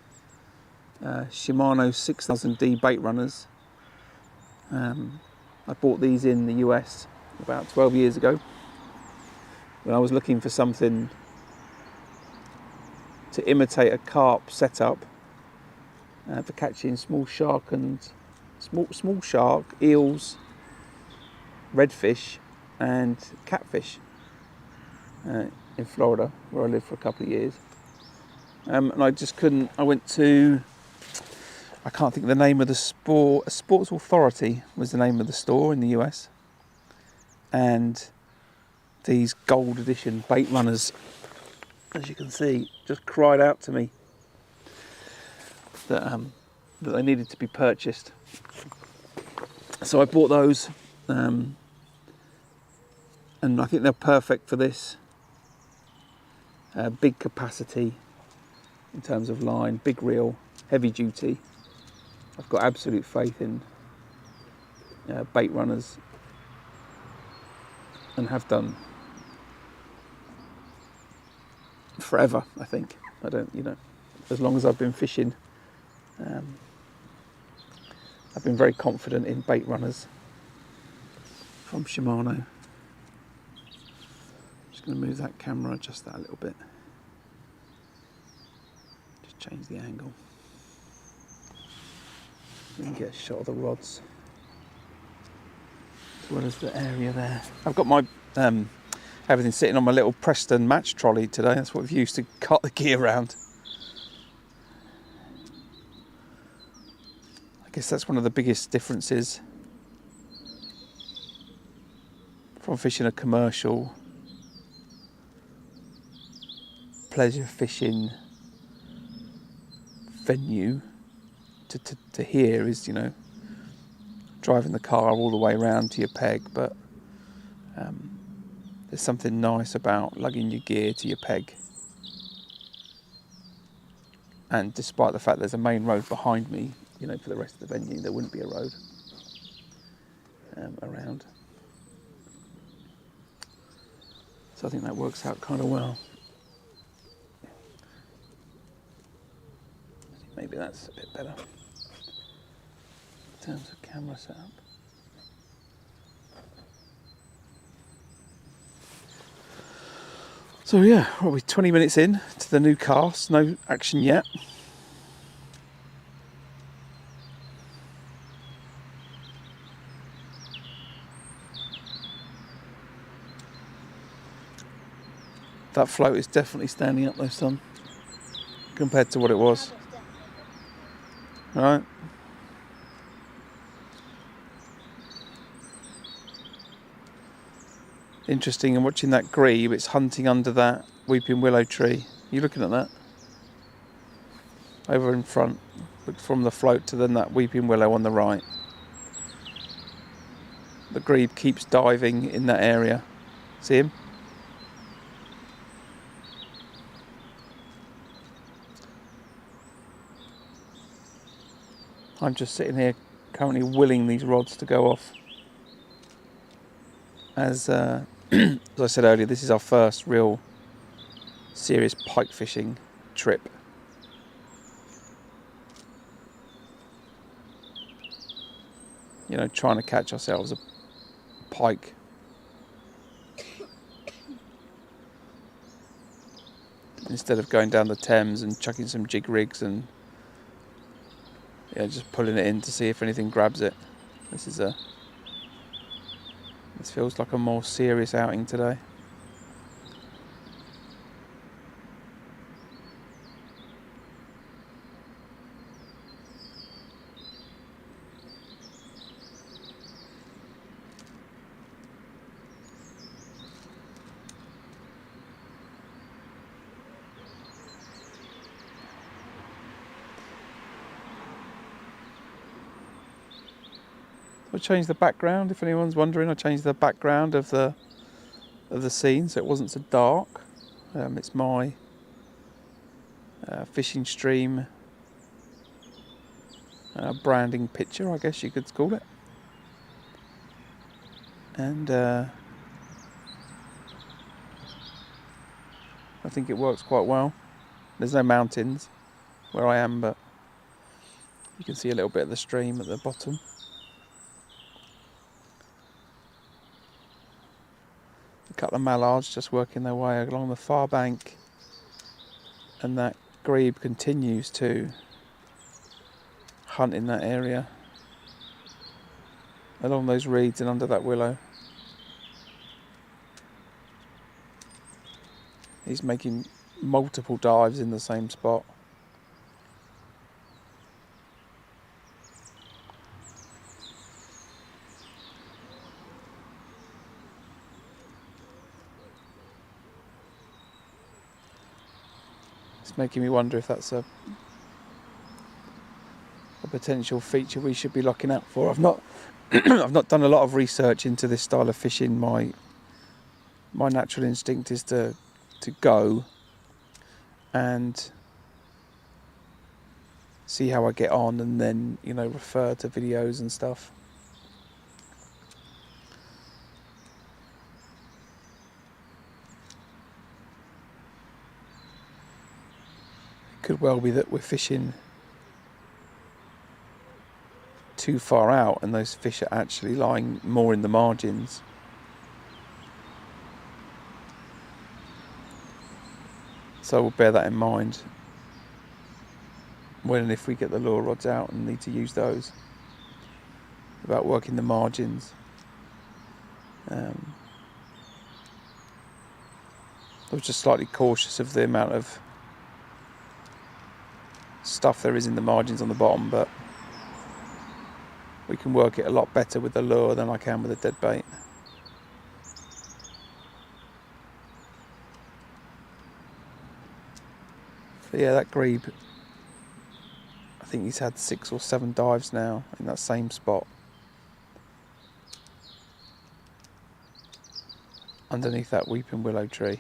Shimano 6000D bait runners. I bought these in the US about 12 years ago when I was looking for something to imitate a carp setup for catching small shark, eels, redfish and catfish in Florida, where I lived for a couple of years. And I just couldn't, I can't think of the name of the Sports Authority was the name of the store in the US. And these gold edition bait runners, as you can see, just cried out to me that they needed to be purchased. So I bought those, and I think they're perfect for this. Big capacity in terms of line, big reel, heavy duty. I've got absolute faith in bait runners, and have done forever, I think. I don't, you know, as long as I've been fishing, I've been very confident in bait runners from Shimano. Just going to move that camera, adjust that a little bit. Just change the angle. We can get a shot of the rods as well as the area there. I've got my everything sitting on my little Preston match trolley today. That's what we've used to cart the gear around. I guess that's one of the biggest differences from fishing a commercial pleasure fishing venue to here is, you know, driving the car all the way around to your peg, but there's something nice about lugging your gear to your peg. And despite the fact there's a main road behind me, you know, for the rest of the venue, there wouldn't be a road around. So I think that works out kind of well. Maybe that's a bit better in terms of camera setup. So yeah, we're 20 minutes in to the new cast, no action yet. That float is definitely standing up though, son, compared to what it was. Right? Interesting, and watching that grebe, it's hunting under that weeping willow tree. You looking at that? Over in front, look from the float to then that weeping willow on the right. The grebe keeps diving in that area. See him? I'm just sitting here currently willing these rods to go off. As I said earlier, this is our first real serious pike fishing trip. You know, trying to catch ourselves a pike. Instead of going down the Thames and chucking some jig rigs and just pulling it in to see if anything grabs it. This feels like a more serious outing today. I changed the background, if anyone's wondering. I changed the background of the scene so it wasn't so dark. It's my fishing stream branding picture, I guess you could call it. And I think it works quite well. There's no mountains where I am, but you can see a little bit of the stream at the bottom. A couple of mallards just working their way along the far bank, and that grebe continues to hunt in that area along those reeds and under that willow. He's making multiple dives in the same spot. It's making me wonder if that's a potential feature we should be looking out for. I've not I've not done a lot of research into this style of fishing. My natural instinct is to go and see how I get on, and then refer to videos and stuff. It could well be that we're fishing too far out and those fish are actually lying more in the margins. So we'll bear that in mind when and if we get the lure rods out and need to use those, about working the margins. I was just slightly cautious of the amount of stuff there is in the margins on the bottom, but we can work it a lot better with the lure than I can with a dead bait. But yeah, that grebe, I think he's had 6 or 7 dives now in that same spot, underneath that weeping willow tree.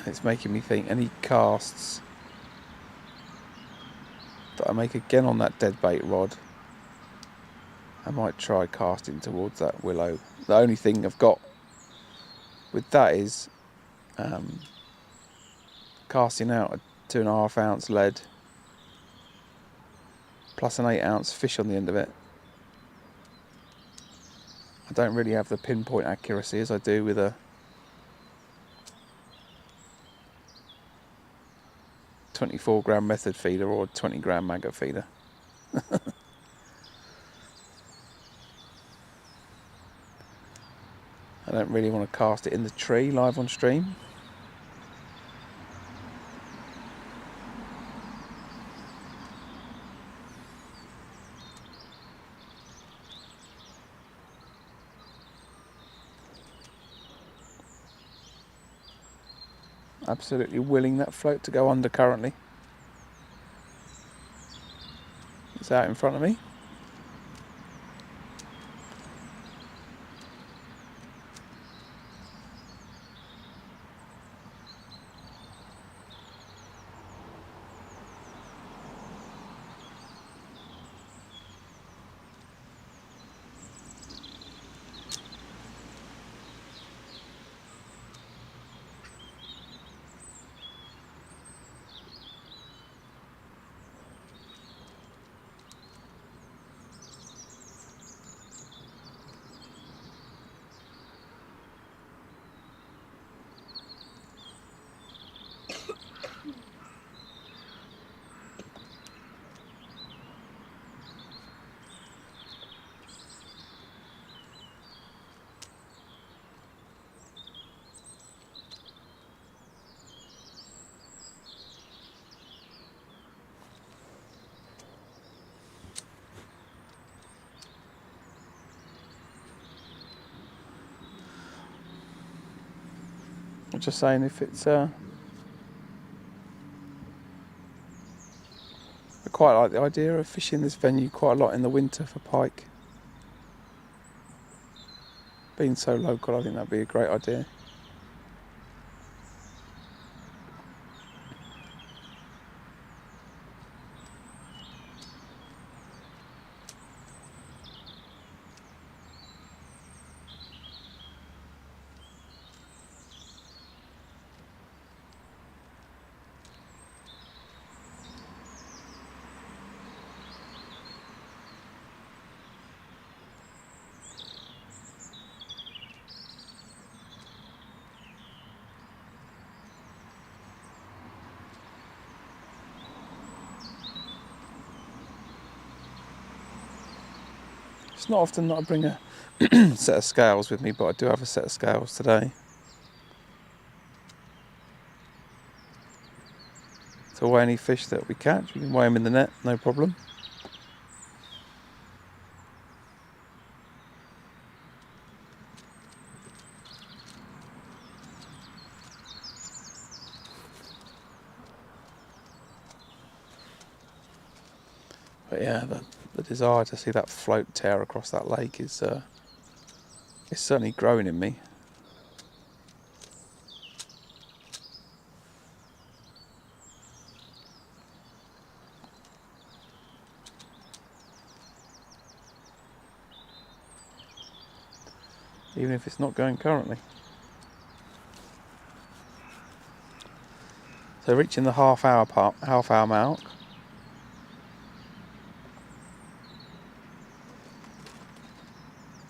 It's making me think any casts that I make again on that dead bait rod, I might try casting towards that willow. The only thing I've got with that is casting out a 2.5 ounce lead plus an 8 ounce fish on the end of it. I don't really have the pinpoint accuracy as I do with a 24 gram method feeder or a 20 gram maggot feeder. I don't really want to cast it in the tree live on stream. Absolutely willing that float to go under currently. It's out in front of me. I'm just saying, if it's I quite like the idea of fishing this venue quite a lot in the winter for pike. Being so local, I think that'd be a great idea. It's not often that I bring a set of scales with me, but I do have a set of scales today. To weigh any fish that we catch, we can weigh them in the net, no problem. But yeah, the desire to see that float tear across that lake is certainly growing in me. Even if it's not going currently. So reaching the half hour mark.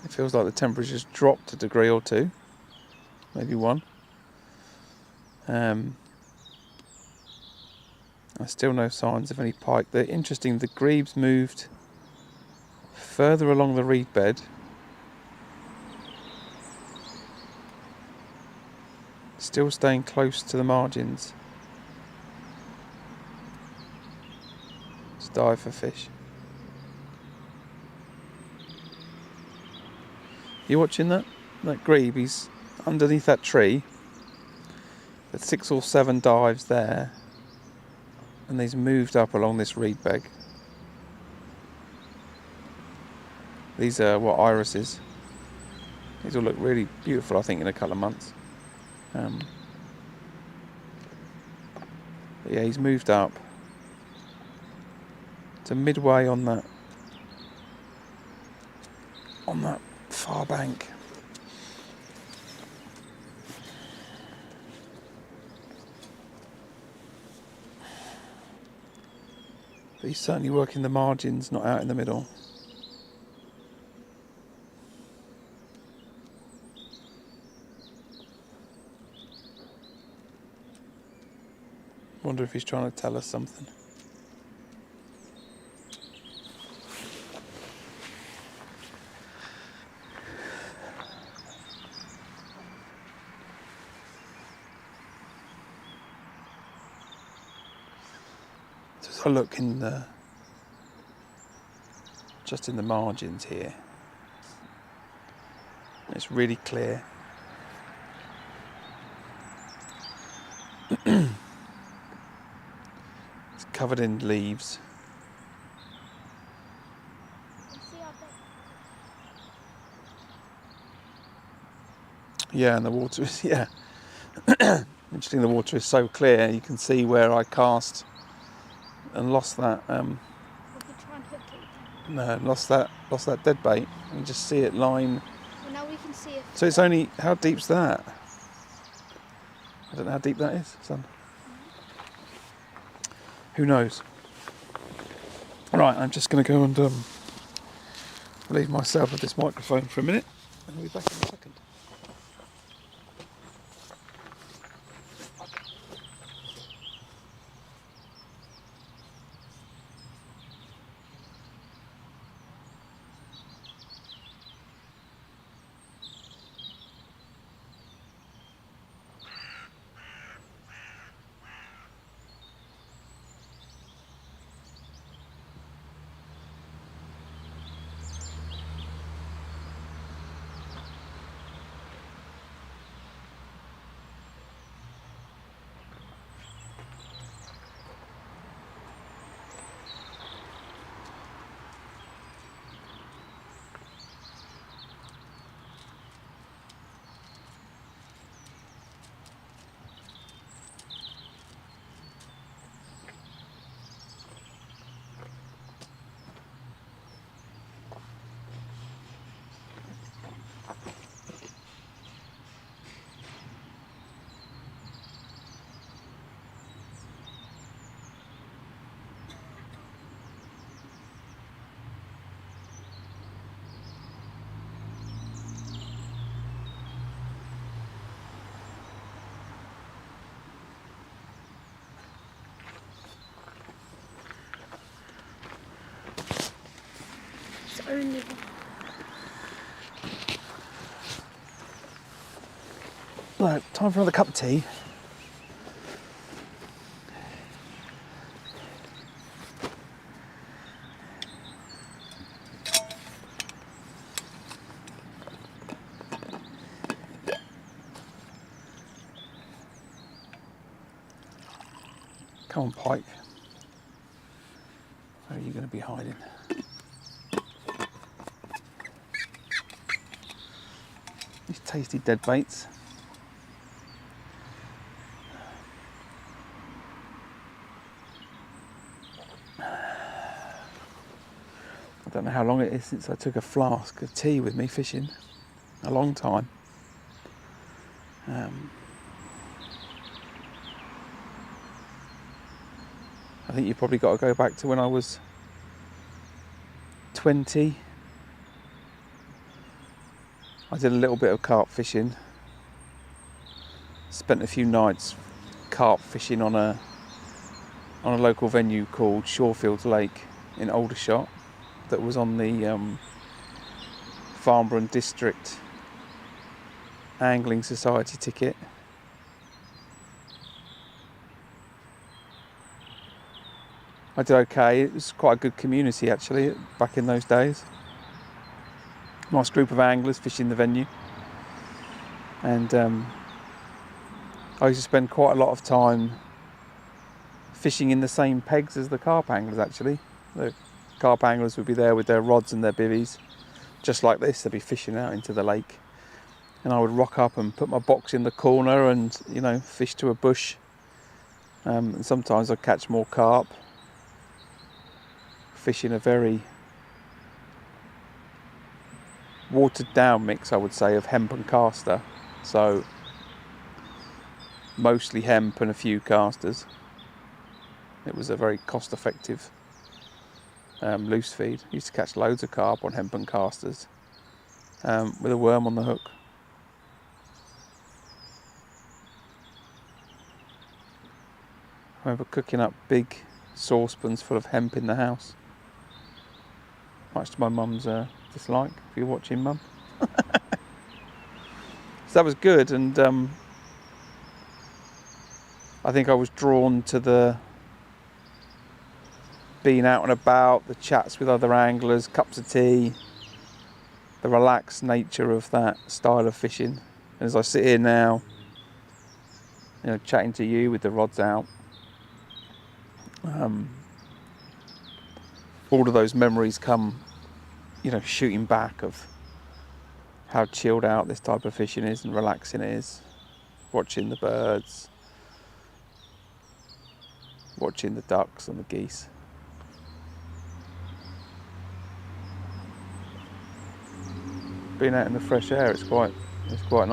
It feels like the temperature's dropped a degree or two, maybe one. Still no signs of any pike. They're interesting, the grebes moved further along the reed bed. Still staying close to the margins. Just dive for fish. You watching that? That grebe, he's underneath that tree. There's 6 or 7 dives there. And he's moved up along this reed bed. These are what irises. These will look really beautiful, I think, in a couple of months. But yeah, he's moved up to midway on that far bank. But he's certainly working the margins, not out in the middle. Wonder if he's trying to tell us something. As I look in the, just in the margins here, it's really clear. It's covered in leaves. You see our bed? Yeah, and the water is, yeah. Interesting, the water is so clear, you can see where I cast and lost that, We could try and hook it then. no, lost that dead bait. You just see it lying. Well, now we can see if. So it's only, how deep's that? I don't know how deep that is, son. Who knows? Right, I'm just going to go and leave myself with this microphone for a minute, and I'll be back in a second. It's only one. Right, time for another cup of tea. Come on, Pike. Where are you going to be hiding? These tasty dead baits. I don't know how long it is since I took a flask of tea with me fishing. A long time. I think you've probably got to go back to when I was 20. I did a little bit of carp fishing. Spent a few nights carp fishing on a local venue called Shorefields Lake in Aldershot, that was on the Farnborough District Angling Society ticket. I did okay. It was quite a good community actually back in those days. Nice group of anglers fishing the venue, and I used to spend quite a lot of time fishing in the same pegs as the carp anglers actually. The carp anglers would be there with their rods and their bivvies, just like this. They'd be fishing out into the lake, and I would rock up and put my box in the corner and, you know, fish to a bush. And sometimes I'd catch more carp. Fishing a very watered down mix, I would say, of hemp and caster. So mostly hemp and a few casters. It was a very cost effective loose feed. Used to catch loads of carp on hemp and casters with a worm on the hook. I remember cooking up big saucepans full of hemp in the house, much to my mum's dislike, if you're watching, Mum. So that was good, and I think I was drawn to the being out and about, the chats with other anglers, cups of tea, the relaxed nature of that style of fishing. And as I sit here now, you know, chatting to you with the rods out, all of those memories come, you know, shooting back of how chilled out this type of fishing is and relaxing it is. Watching the birds, watching the ducks and the geese. Being out in the fresh air, it's quite nice. There's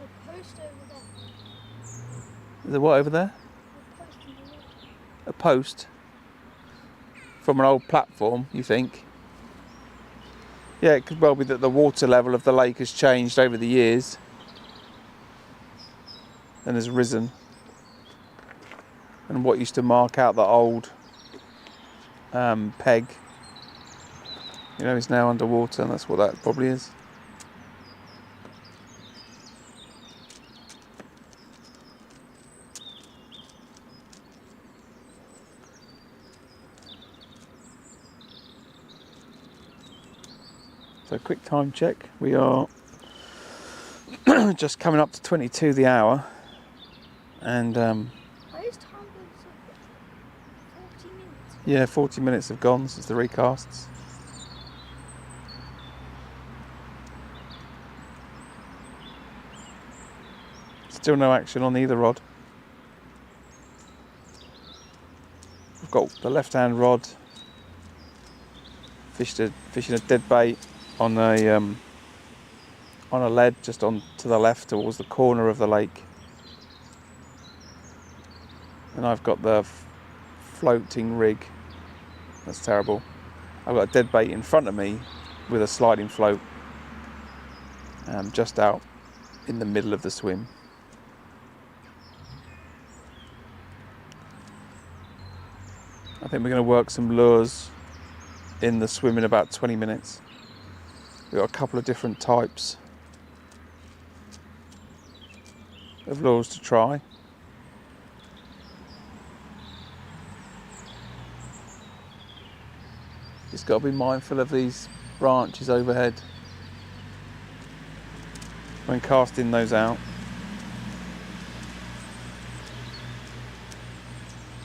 a post over there. Is there what over there? A post in the water. A post from an old platform, you think? Yeah, it could well be that the water level of the lake has changed over the years and has risen. And what used to mark out the old peg, you know, is now underwater, and that's what that probably is. So quick time check, we are just coming up to 22 the hour, and Why is time going so quick? 40 minutes. yeah, 40 minutes have gone since the recasts. Still no action on either rod. I've got the left hand rod fishing a dead bait on a lead just on to the left towards the corner of the lake, and I've got the floating rig. That's terrible. I've got a dead bait in front of me with a sliding float, just out in the middle of the swim. I think we're going to work some lures in the swim in about 20 minutes. We've got a couple of different types of lures to try. Just got to be mindful of these branches overhead when casting those out.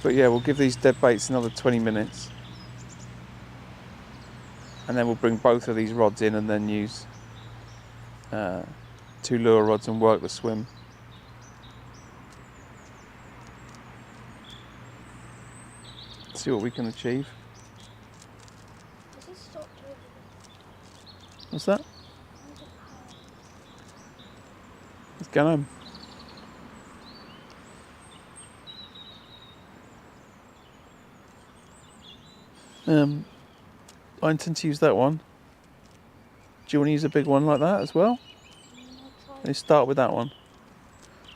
But yeah, we'll give these dead baits another 20 minutes, and then we'll bring both of these rods in and then use 2 lure rods and work the swim. See what we can achieve. Has it stopped over there? What's that? Where's it powered? Let's go home. I intend to use that one. Do you want to use a big one like that as well? I'll try. Let's start with that one.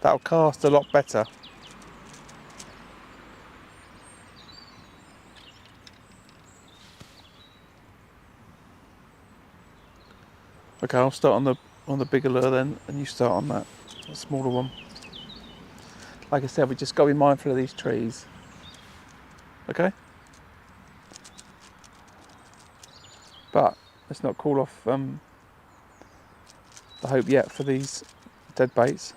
That'll cast a lot better. Okay, I'll start on the bigger lure then, and you start on that smaller one. Like I said, we just got to be mindful of these trees. Okay? But let's not call off the hope yet for these dead baits.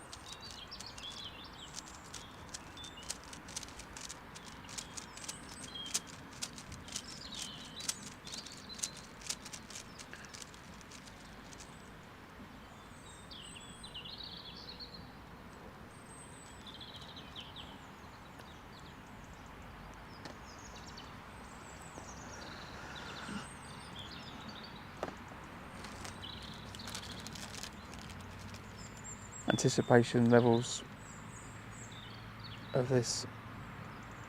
Anticipation levels of this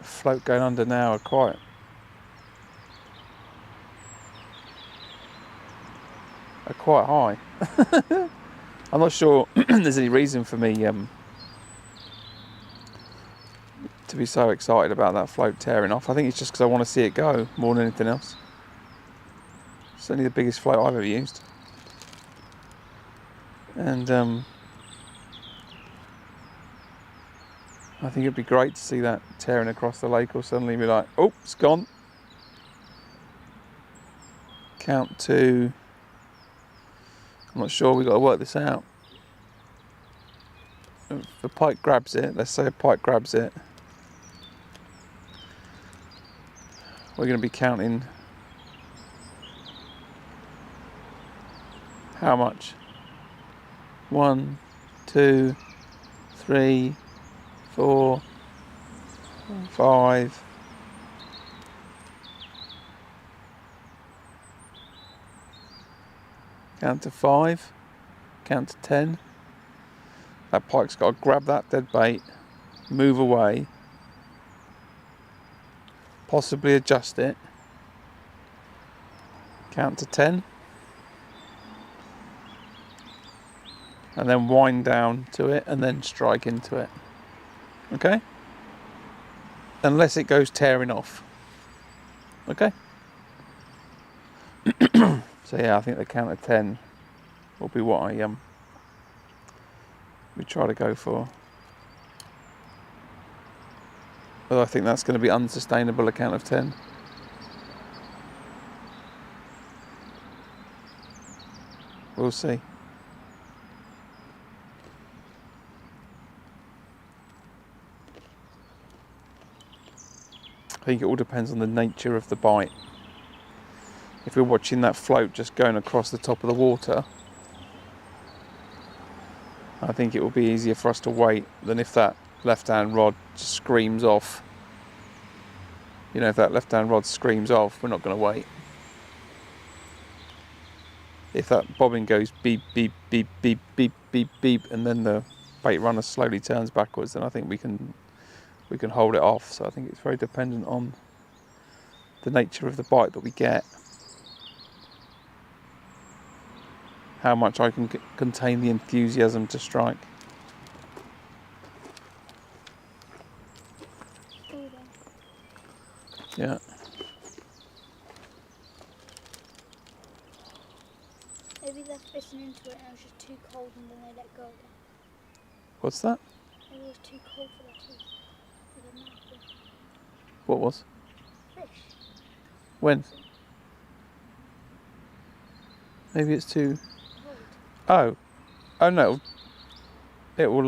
float going under now are quite high. I'm not sure there's any reason for me to be so excited about that float tearing off. I think it's just because I want to see it go more than anything else. It's only the biggest float I've ever used, and I think it'd be great to see that tearing across the lake, or suddenly be like, oh, it's gone. Count to, I'm not sure, we've got to work this out. If the pike grabs it, let's say a pike grabs it, we're going to be counting how much? 1, 2, 3, 4, 5. Count to 5, count to 10. That pike's got to grab that dead bait, move away, possibly adjust it, count to 10, and then wind down to it and then strike into it. Okay? Unless it goes tearing off. Okay? So yeah, I think the count of 10 will be what we try to go for. But I think that's going to be unsustainable, a count of 10. We'll see. I think it all depends on the nature of the bite. If we're watching that float just going across the top of the water, I think it will be easier for us to wait than if that left-hand rod just screams off. You know, if that left-hand rod screams off, we're not going to wait. If that bobbin goes beep, beep, beep, beep, beep, beep, beep, and then the bait runner slowly turns backwards, then I think we can hold it off. So I think it's very dependent on the nature of the bite that we get. How much I can contain the enthusiasm to strike. Yeah. Maybe they're fishing into it and it was just too cold and then they let go again. What's that? Maybe it was too cold for their teeth. For their mouth. What was? Fish. When? Maybe it's too... Cold. Oh no. It will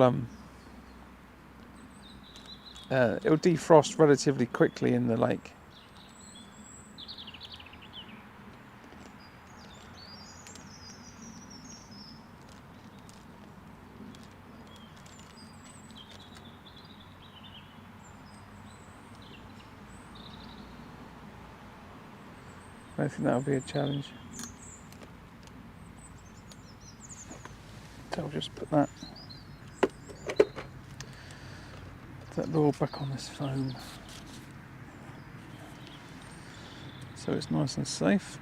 defrost relatively quickly in the lake. I think that'll be a challenge. So I'll just put that lure back on this foam, so it's nice and safe.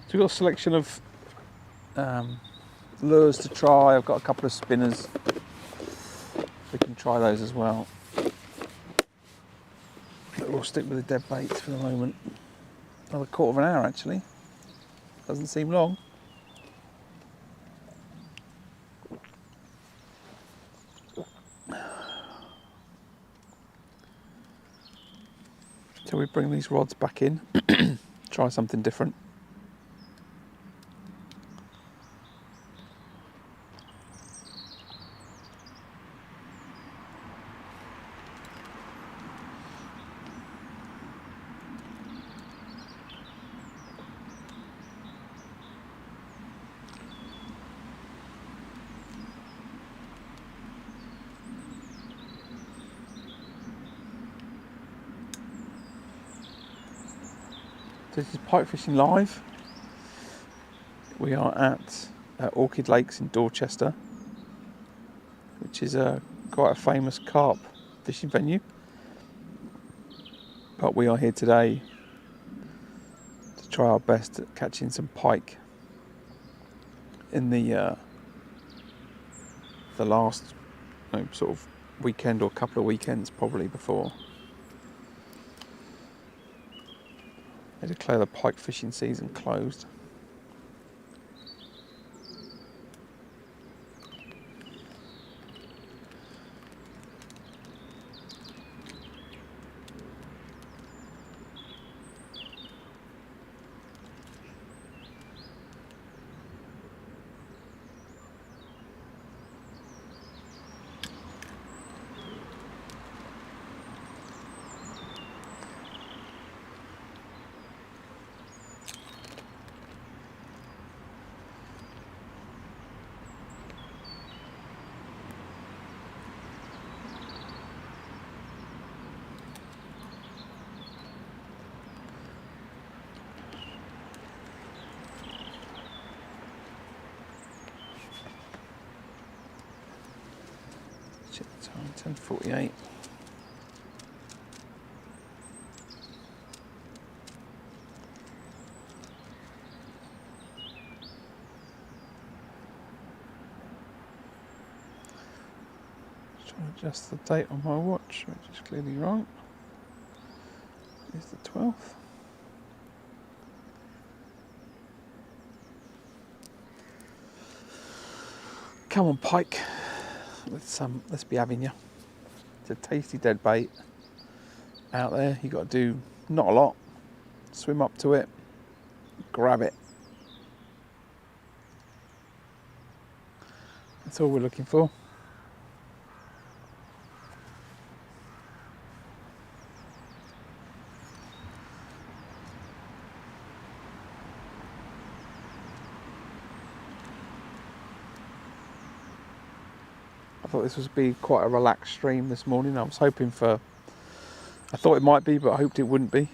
So we've got a selection of lures to try. I've got a couple of spinners. We can try those as well. But we'll stick with the dead baits for the moment. Another quarter of an hour actually. Doesn't seem long. Shall we bring these rods back in? Try something different. This is Pike Fishing Live. We are at Orchid Lakes in Dorchester, which is quite a famous carp fishing venue. But we are here today to try our best at catching some pike in the last sort of weekend or a couple of weekends probably before they declare the pike fishing season closed. Check the time, 10:48. Just trying to adjust the date on my watch, which is clearly wrong. It's the 12th. Come on, pike. Let's be having you. It's a tasty dead bait out there. You got to do not a lot. Swim up to it, grab it. That's all we're looking for. I thought this would be quite a relaxed stream this morning. I was hoping for, I thought it might be, but I hoped it wouldn't be.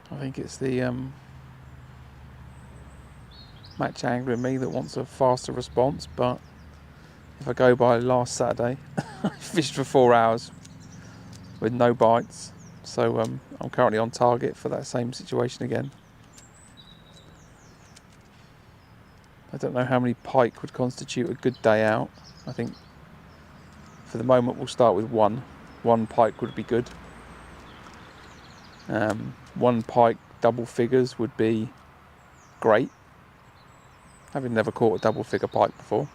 I think it's the match angler in me that wants a faster response, but if I go by last Saturday, I fished for 4 hours with no bites. So I'm currently on target for that same situation again. I don't know how many pike would constitute a good day out. I think for the moment we'll start with one. One pike would be good. One pike double figures would be great. Having never caught a double figure pike before.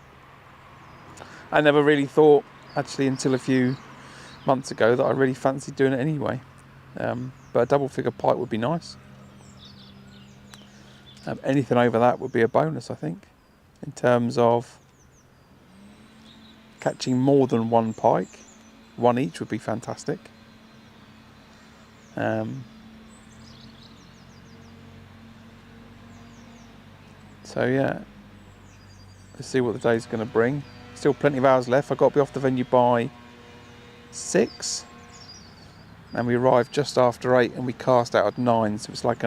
I never really thought, actually until a few months ago, that I really fancied doing it anyway. But a double figure pike would be nice. Anything over that would be a bonus, I think, in terms of catching more than one pike. One each would be fantastic. So yeah, let's see what the day's going to bring. Still plenty of hours left. I've got to be off the venue by 6. And we arrived just after 8 and we cast out at 9, so it's like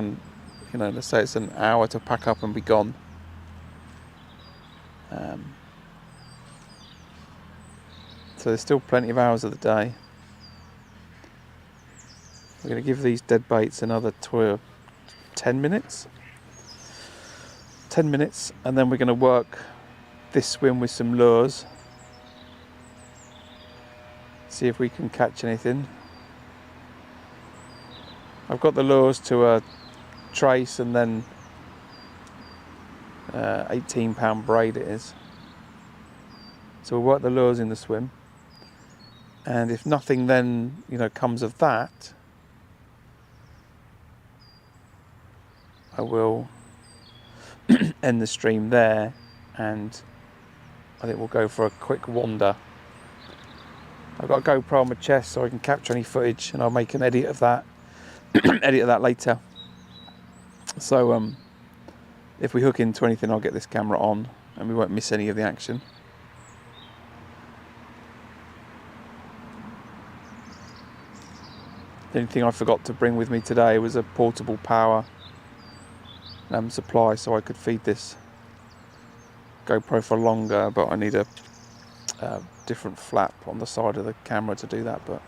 let's say it's an hour to pack up and be gone. So there's still plenty of hours of the day. We're going to give these dead baits another 10 minutes. 10 minutes, and then we're going to work this swim with some lures. See if we can catch anything. I've got the lures to a trace and then 18-pound braid it is. So we'll work the lures in the swim, and if nothing then comes of that, I will end the stream there, and I think we'll go for a quick wander. I've got a GoPro on my chest so I can capture any footage, and I'll make an edit of that. Edit of that later. So if we hook into anything, I'll get this camera on and we won't miss any of the action. The only thing I forgot to bring with me today was a portable power supply, so I could feed this GoPro for longer, but I need a different flap on the side of the camera to do that, but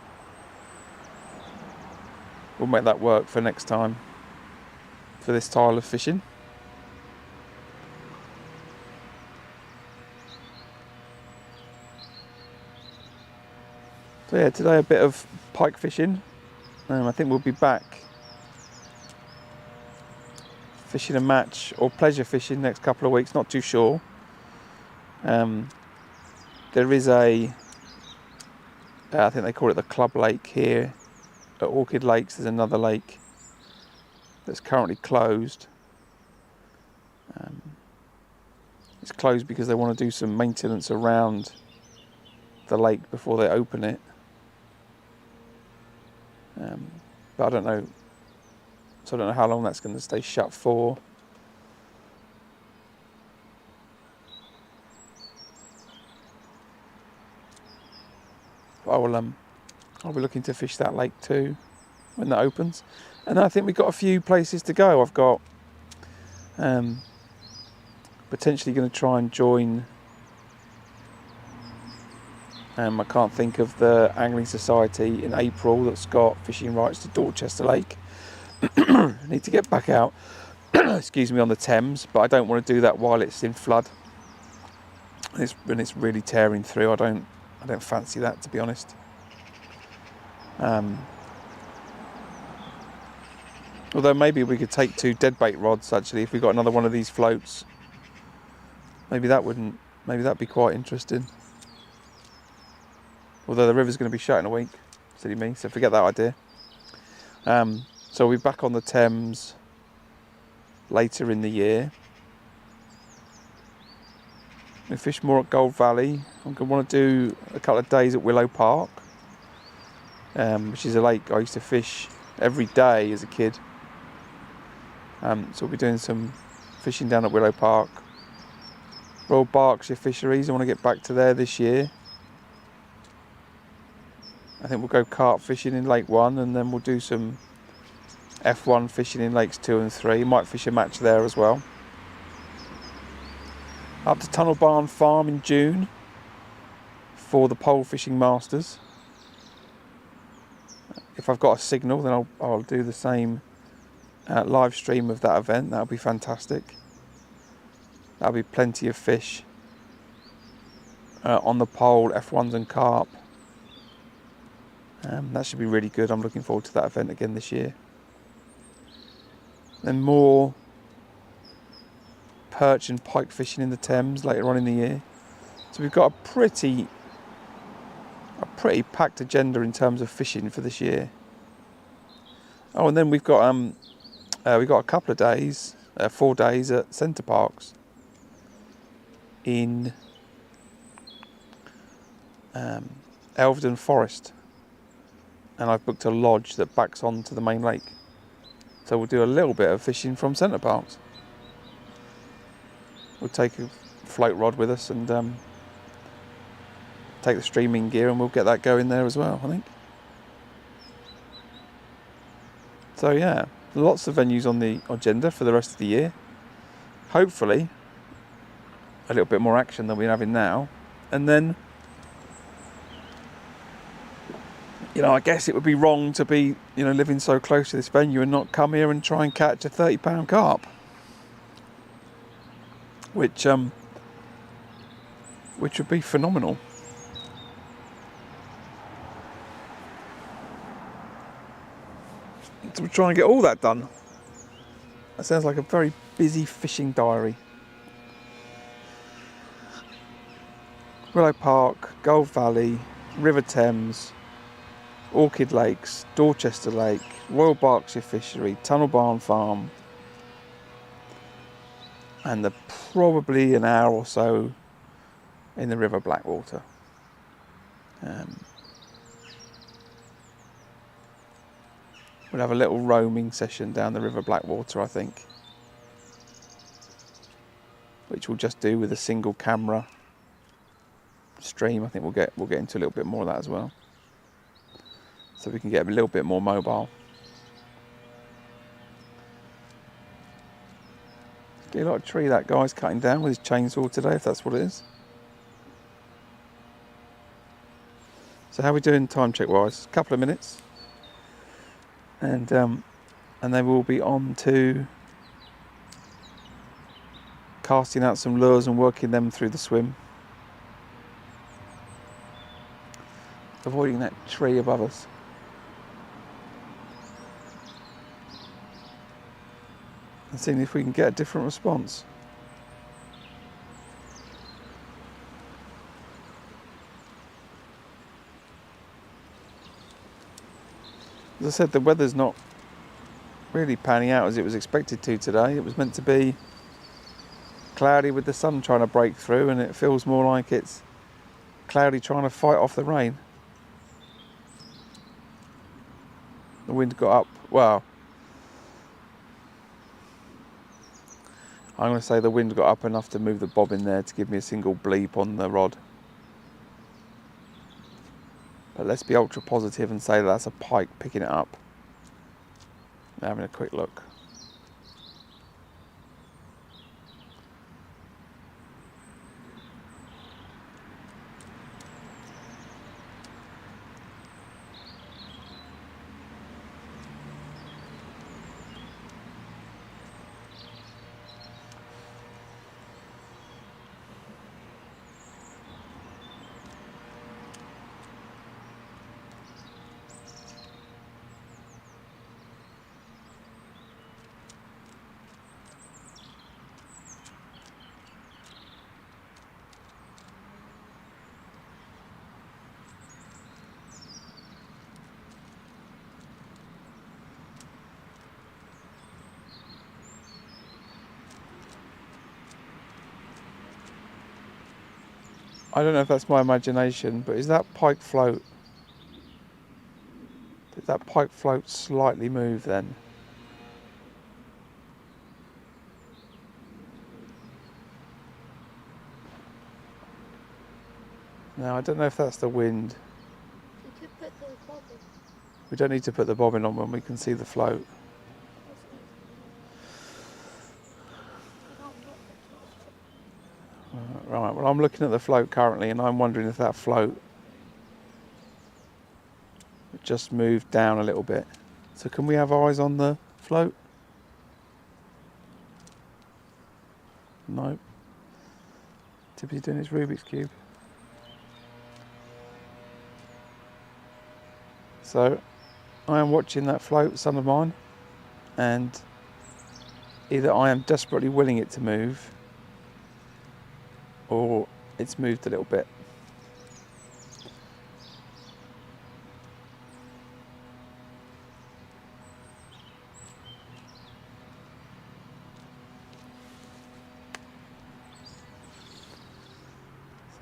we'll make that work for next time. for this style of fishing. So yeah, today a bit of pike fishing. I think we'll be back fishing a match or pleasure fishing next couple of weeks, not too sure. There is I think they call it the Club Lake here at Orchid Lakes. There's another lake that's currently closed. It's closed because they want to do some maintenance around the lake before they open it. But I don't know. So I don't know how long that's going to stay shut for. But I'll be looking to fish that lake too when that opens. And I think we've got a few places to go. I've got potentially going to try and join. I can't think of the angling society in April that's got fishing rights to Dorchester Lake. I need to get back out, excuse me, on the Thames, but I don't want to do that while it's in flood. When it's really tearing through. I don't fancy that, to be honest. Although maybe we could take 2 deadbait rods actually if we got another one of these floats. Maybe that'd be quite interesting. Although the river's going to be shut in a week, silly me, so forget that idea. So we'll be back on the Thames later in the year. We fish more at Gold Valley. I'm going to want to do a couple of days at Willow Park, which is a lake I used to fish every day as a kid. So we'll be doing some fishing down at Willow Park. Royal Berkshire Fisheries, I want to get back to there this year. I think we'll go carp fishing in Lake 1 and then we'll do some F1 fishing in Lakes 2 and 3. Might fish a match there as well. Up to Tunnel Barn Farm in June for the Pole Fishing Masters. If I've got a signal, then I'll do the same live stream of that event. That'll be fantastic. That'll be plenty of fish on the pole, F1s and carp. That should be really good. I'm looking forward to that event again this year. Then more perch and pike fishing in the Thames later on in the year. So we've got a pretty packed agenda in terms of fishing for this year. Oh, and then we've got a couple of days, 4 days at Centre Parks in Elvedon Forest. And I've booked a lodge that backs onto the main lake. So we'll do a little bit of fishing from Centre Parks. We'll take a float rod with us and take the streaming gear and we'll get that going there as well, I think. So yeah, lots of venues on the agenda for the rest of the year. Hopefully, a little bit more action than we're having now. And then, I guess it would be wrong to be, living so close to this venue and not come here and try and catch a 30-pound carp. Which would be phenomenal. So we'll try and get all that done. That sounds like a very busy fishing diary. Willow Park, Gold Valley, River Thames, Orchid Lakes, Dorchester Lake, Royal Berkshire Fishery, Tunnel Barn Farm, and probably an hour or so in the River Blackwater. We'll have a little roaming session down the River Blackwater, I think, which we'll just do with a single camera stream. I think we'll get into a little bit more of that as well, so we can get a little bit more mobile. Get a lot of tree that guy's cutting down with his chainsaw today, if that's what it is. So how are we doing time check wise? A couple of minutes, and then we'll be on to casting out some lures and working them through the swim. Avoiding that tree above us. And seeing if we can get a different response. As I said, the weather's not really panning out as it was expected to today. It was meant to be cloudy with the sun trying to break through, and it feels more like it's cloudy trying to fight off the rain. The wind got up, well, I'm going to say the wind got up enough to move the bob in there to give me a single bleep on the rod. But let's be ultra positive and say that's a pike picking it up. Having a quick look. I don't know if that's my imagination, but is that pike float? Did that pike float slightly move then? Now I don't know if that's the wind. You could put the bobbin. We don't need to put the bobbin on when we can see the float. Right, well I'm looking at the float currently and I'm wondering if that float just moved down a little bit. So can we have eyes on the float? No. Tippy's doing his Rubik's Cube. So I am watching that float, son of mine, and either I am desperately willing it to move or it's moved a little bit.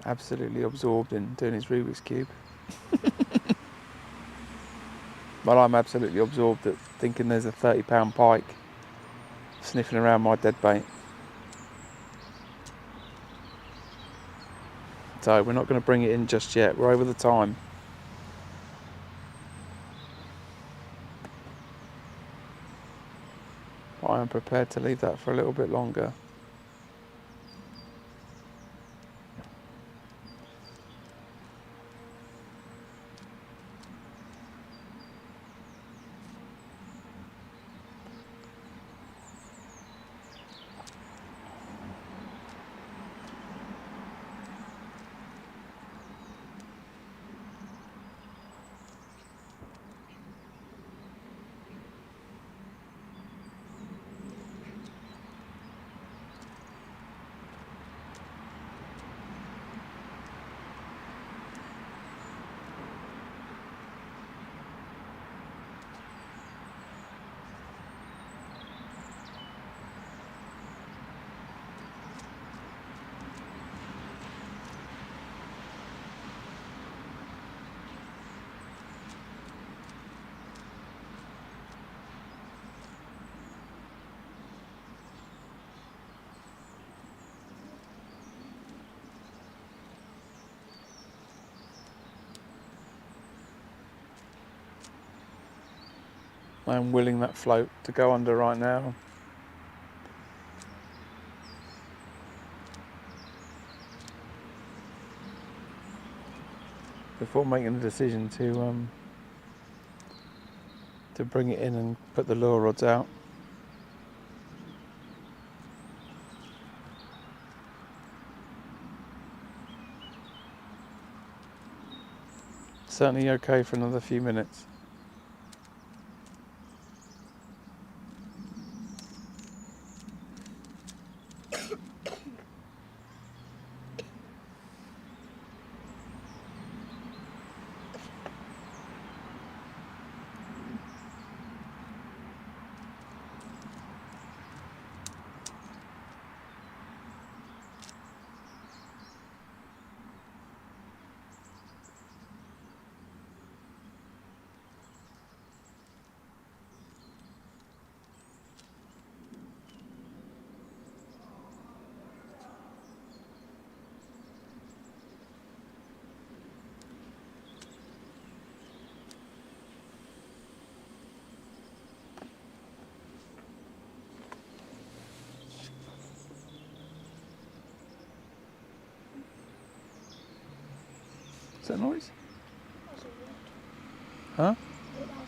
Absolutely absorbed in doing his Rubik's Cube. But I'm absolutely absorbed at thinking there's a £30 pike sniffing around my dead bait. So we're not going to bring it in just yet. We're over the time. But I am prepared to leave that for a little bit longer. I am willing that float to go under right now. Before making the decision to bring it in and put the lure rods out. Certainly okay for another few minutes. Is that a noise? That's a rod. Huh? It has a rod.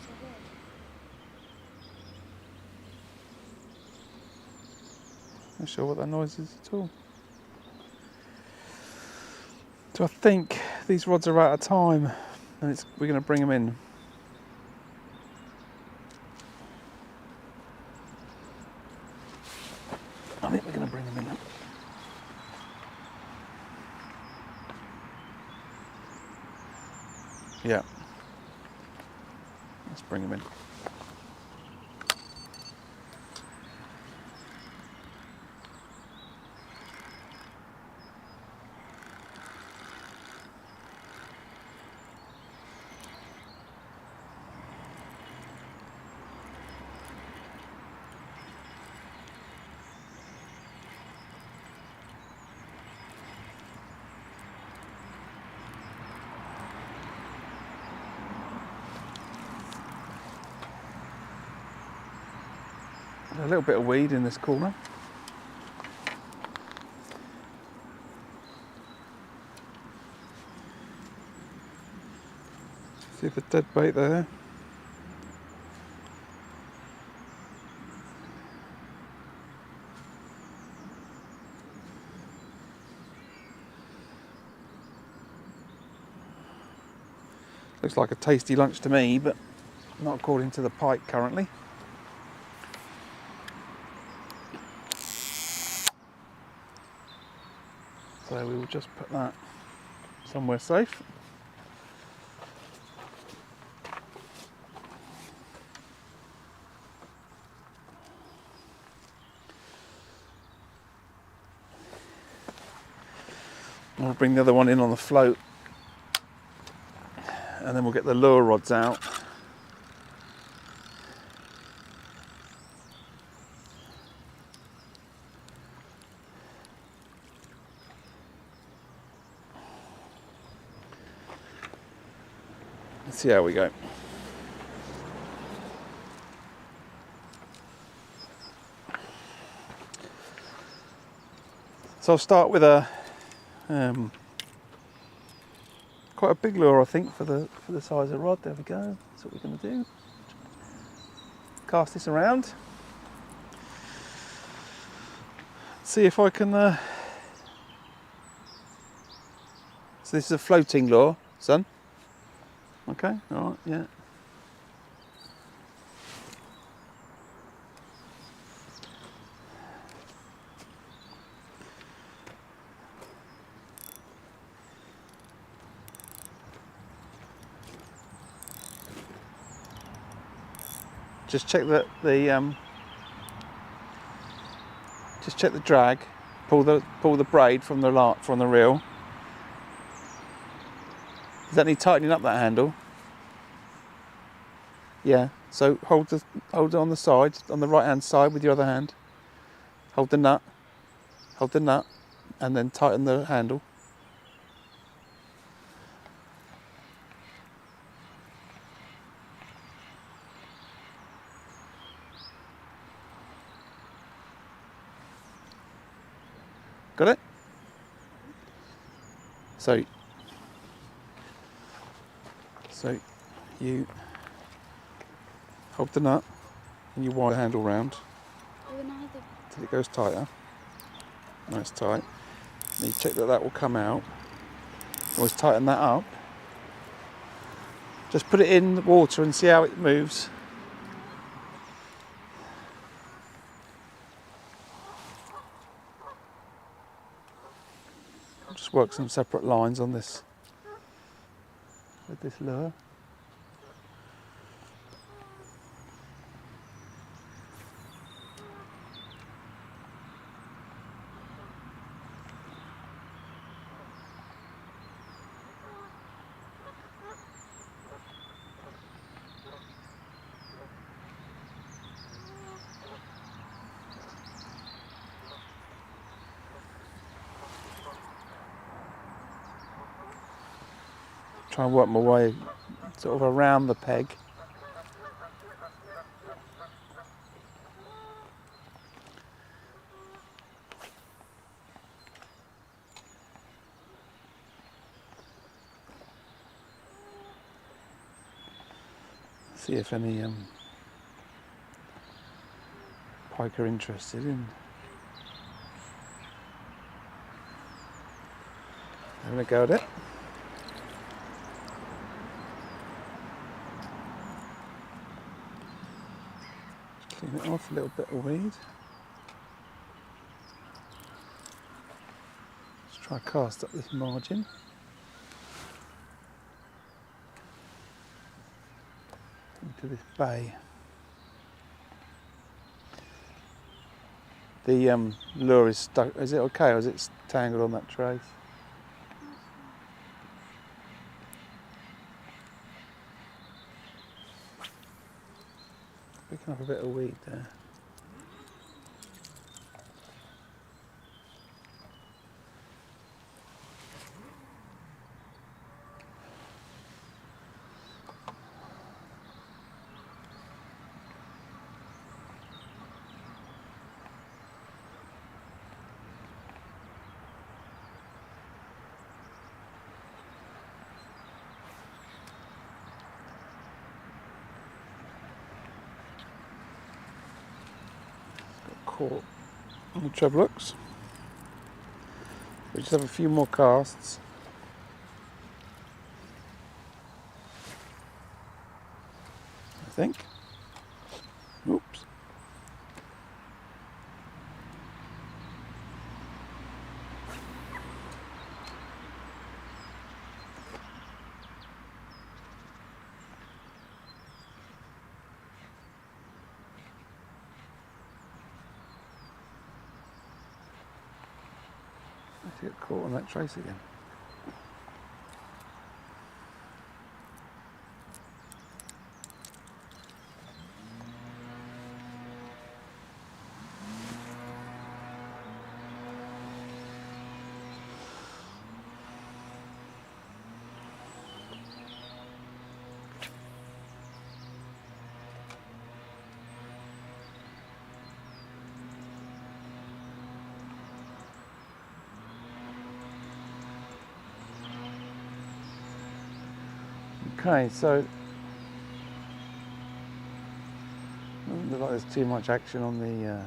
Not sure what that noise is at all. So I think these rods are out of time, and we're going to bring them in. I think we're going to bring them in. Yeah. Let's bring them in. A little bit of weed in this corner. See the dead bait there. Looks like a tasty lunch to me, but not according to the pike currently. So we will just put that somewhere safe. And we'll bring the other one in on the float, and then we'll get the lure rods out. Let's see how we go. So I'll start with a quite a big lure, I think, for the size of rod. There we go. That's what we're going to do. Cast this around. See if I can. So this is a floating lure, son. Okay. All right. Yeah. Just check that just check the drag. Pull the braid from the reel. Does that need tightening up, that handle? Yeah. So hold it on the side, on the right hand side with your other hand. Hold the nut, and then tighten the handle. Got it? So you hold the nut and you wire the handle round till it goes tighter. Nice tight. And you check that will come out. Always tighten that up. Just put it in the water and see how it moves. I'll just work some separate lines on this with this lure. Try and work my way sort of around the peg. See if any pike are interested in having a go at it. Clean it off, a little bit of weed. Let's try cast up this margin. Into this bay. The lure is stuck. Is it okay, or is it tangled on that trace? Picking up a bit of weed there. Caught on the treble hooks. We just have a few more casts. I think. Oops. I get caught on that trace again. Okay, so doesn't look like there's too much action on the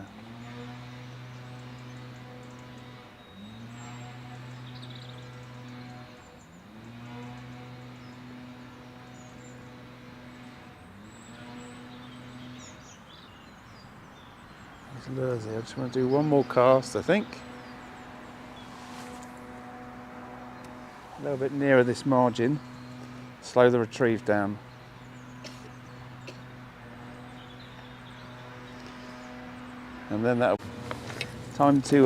these lures here. I just want to do one more cast, I think. A little bit nearer this margin. Slow the retrieve down. And then that'll time to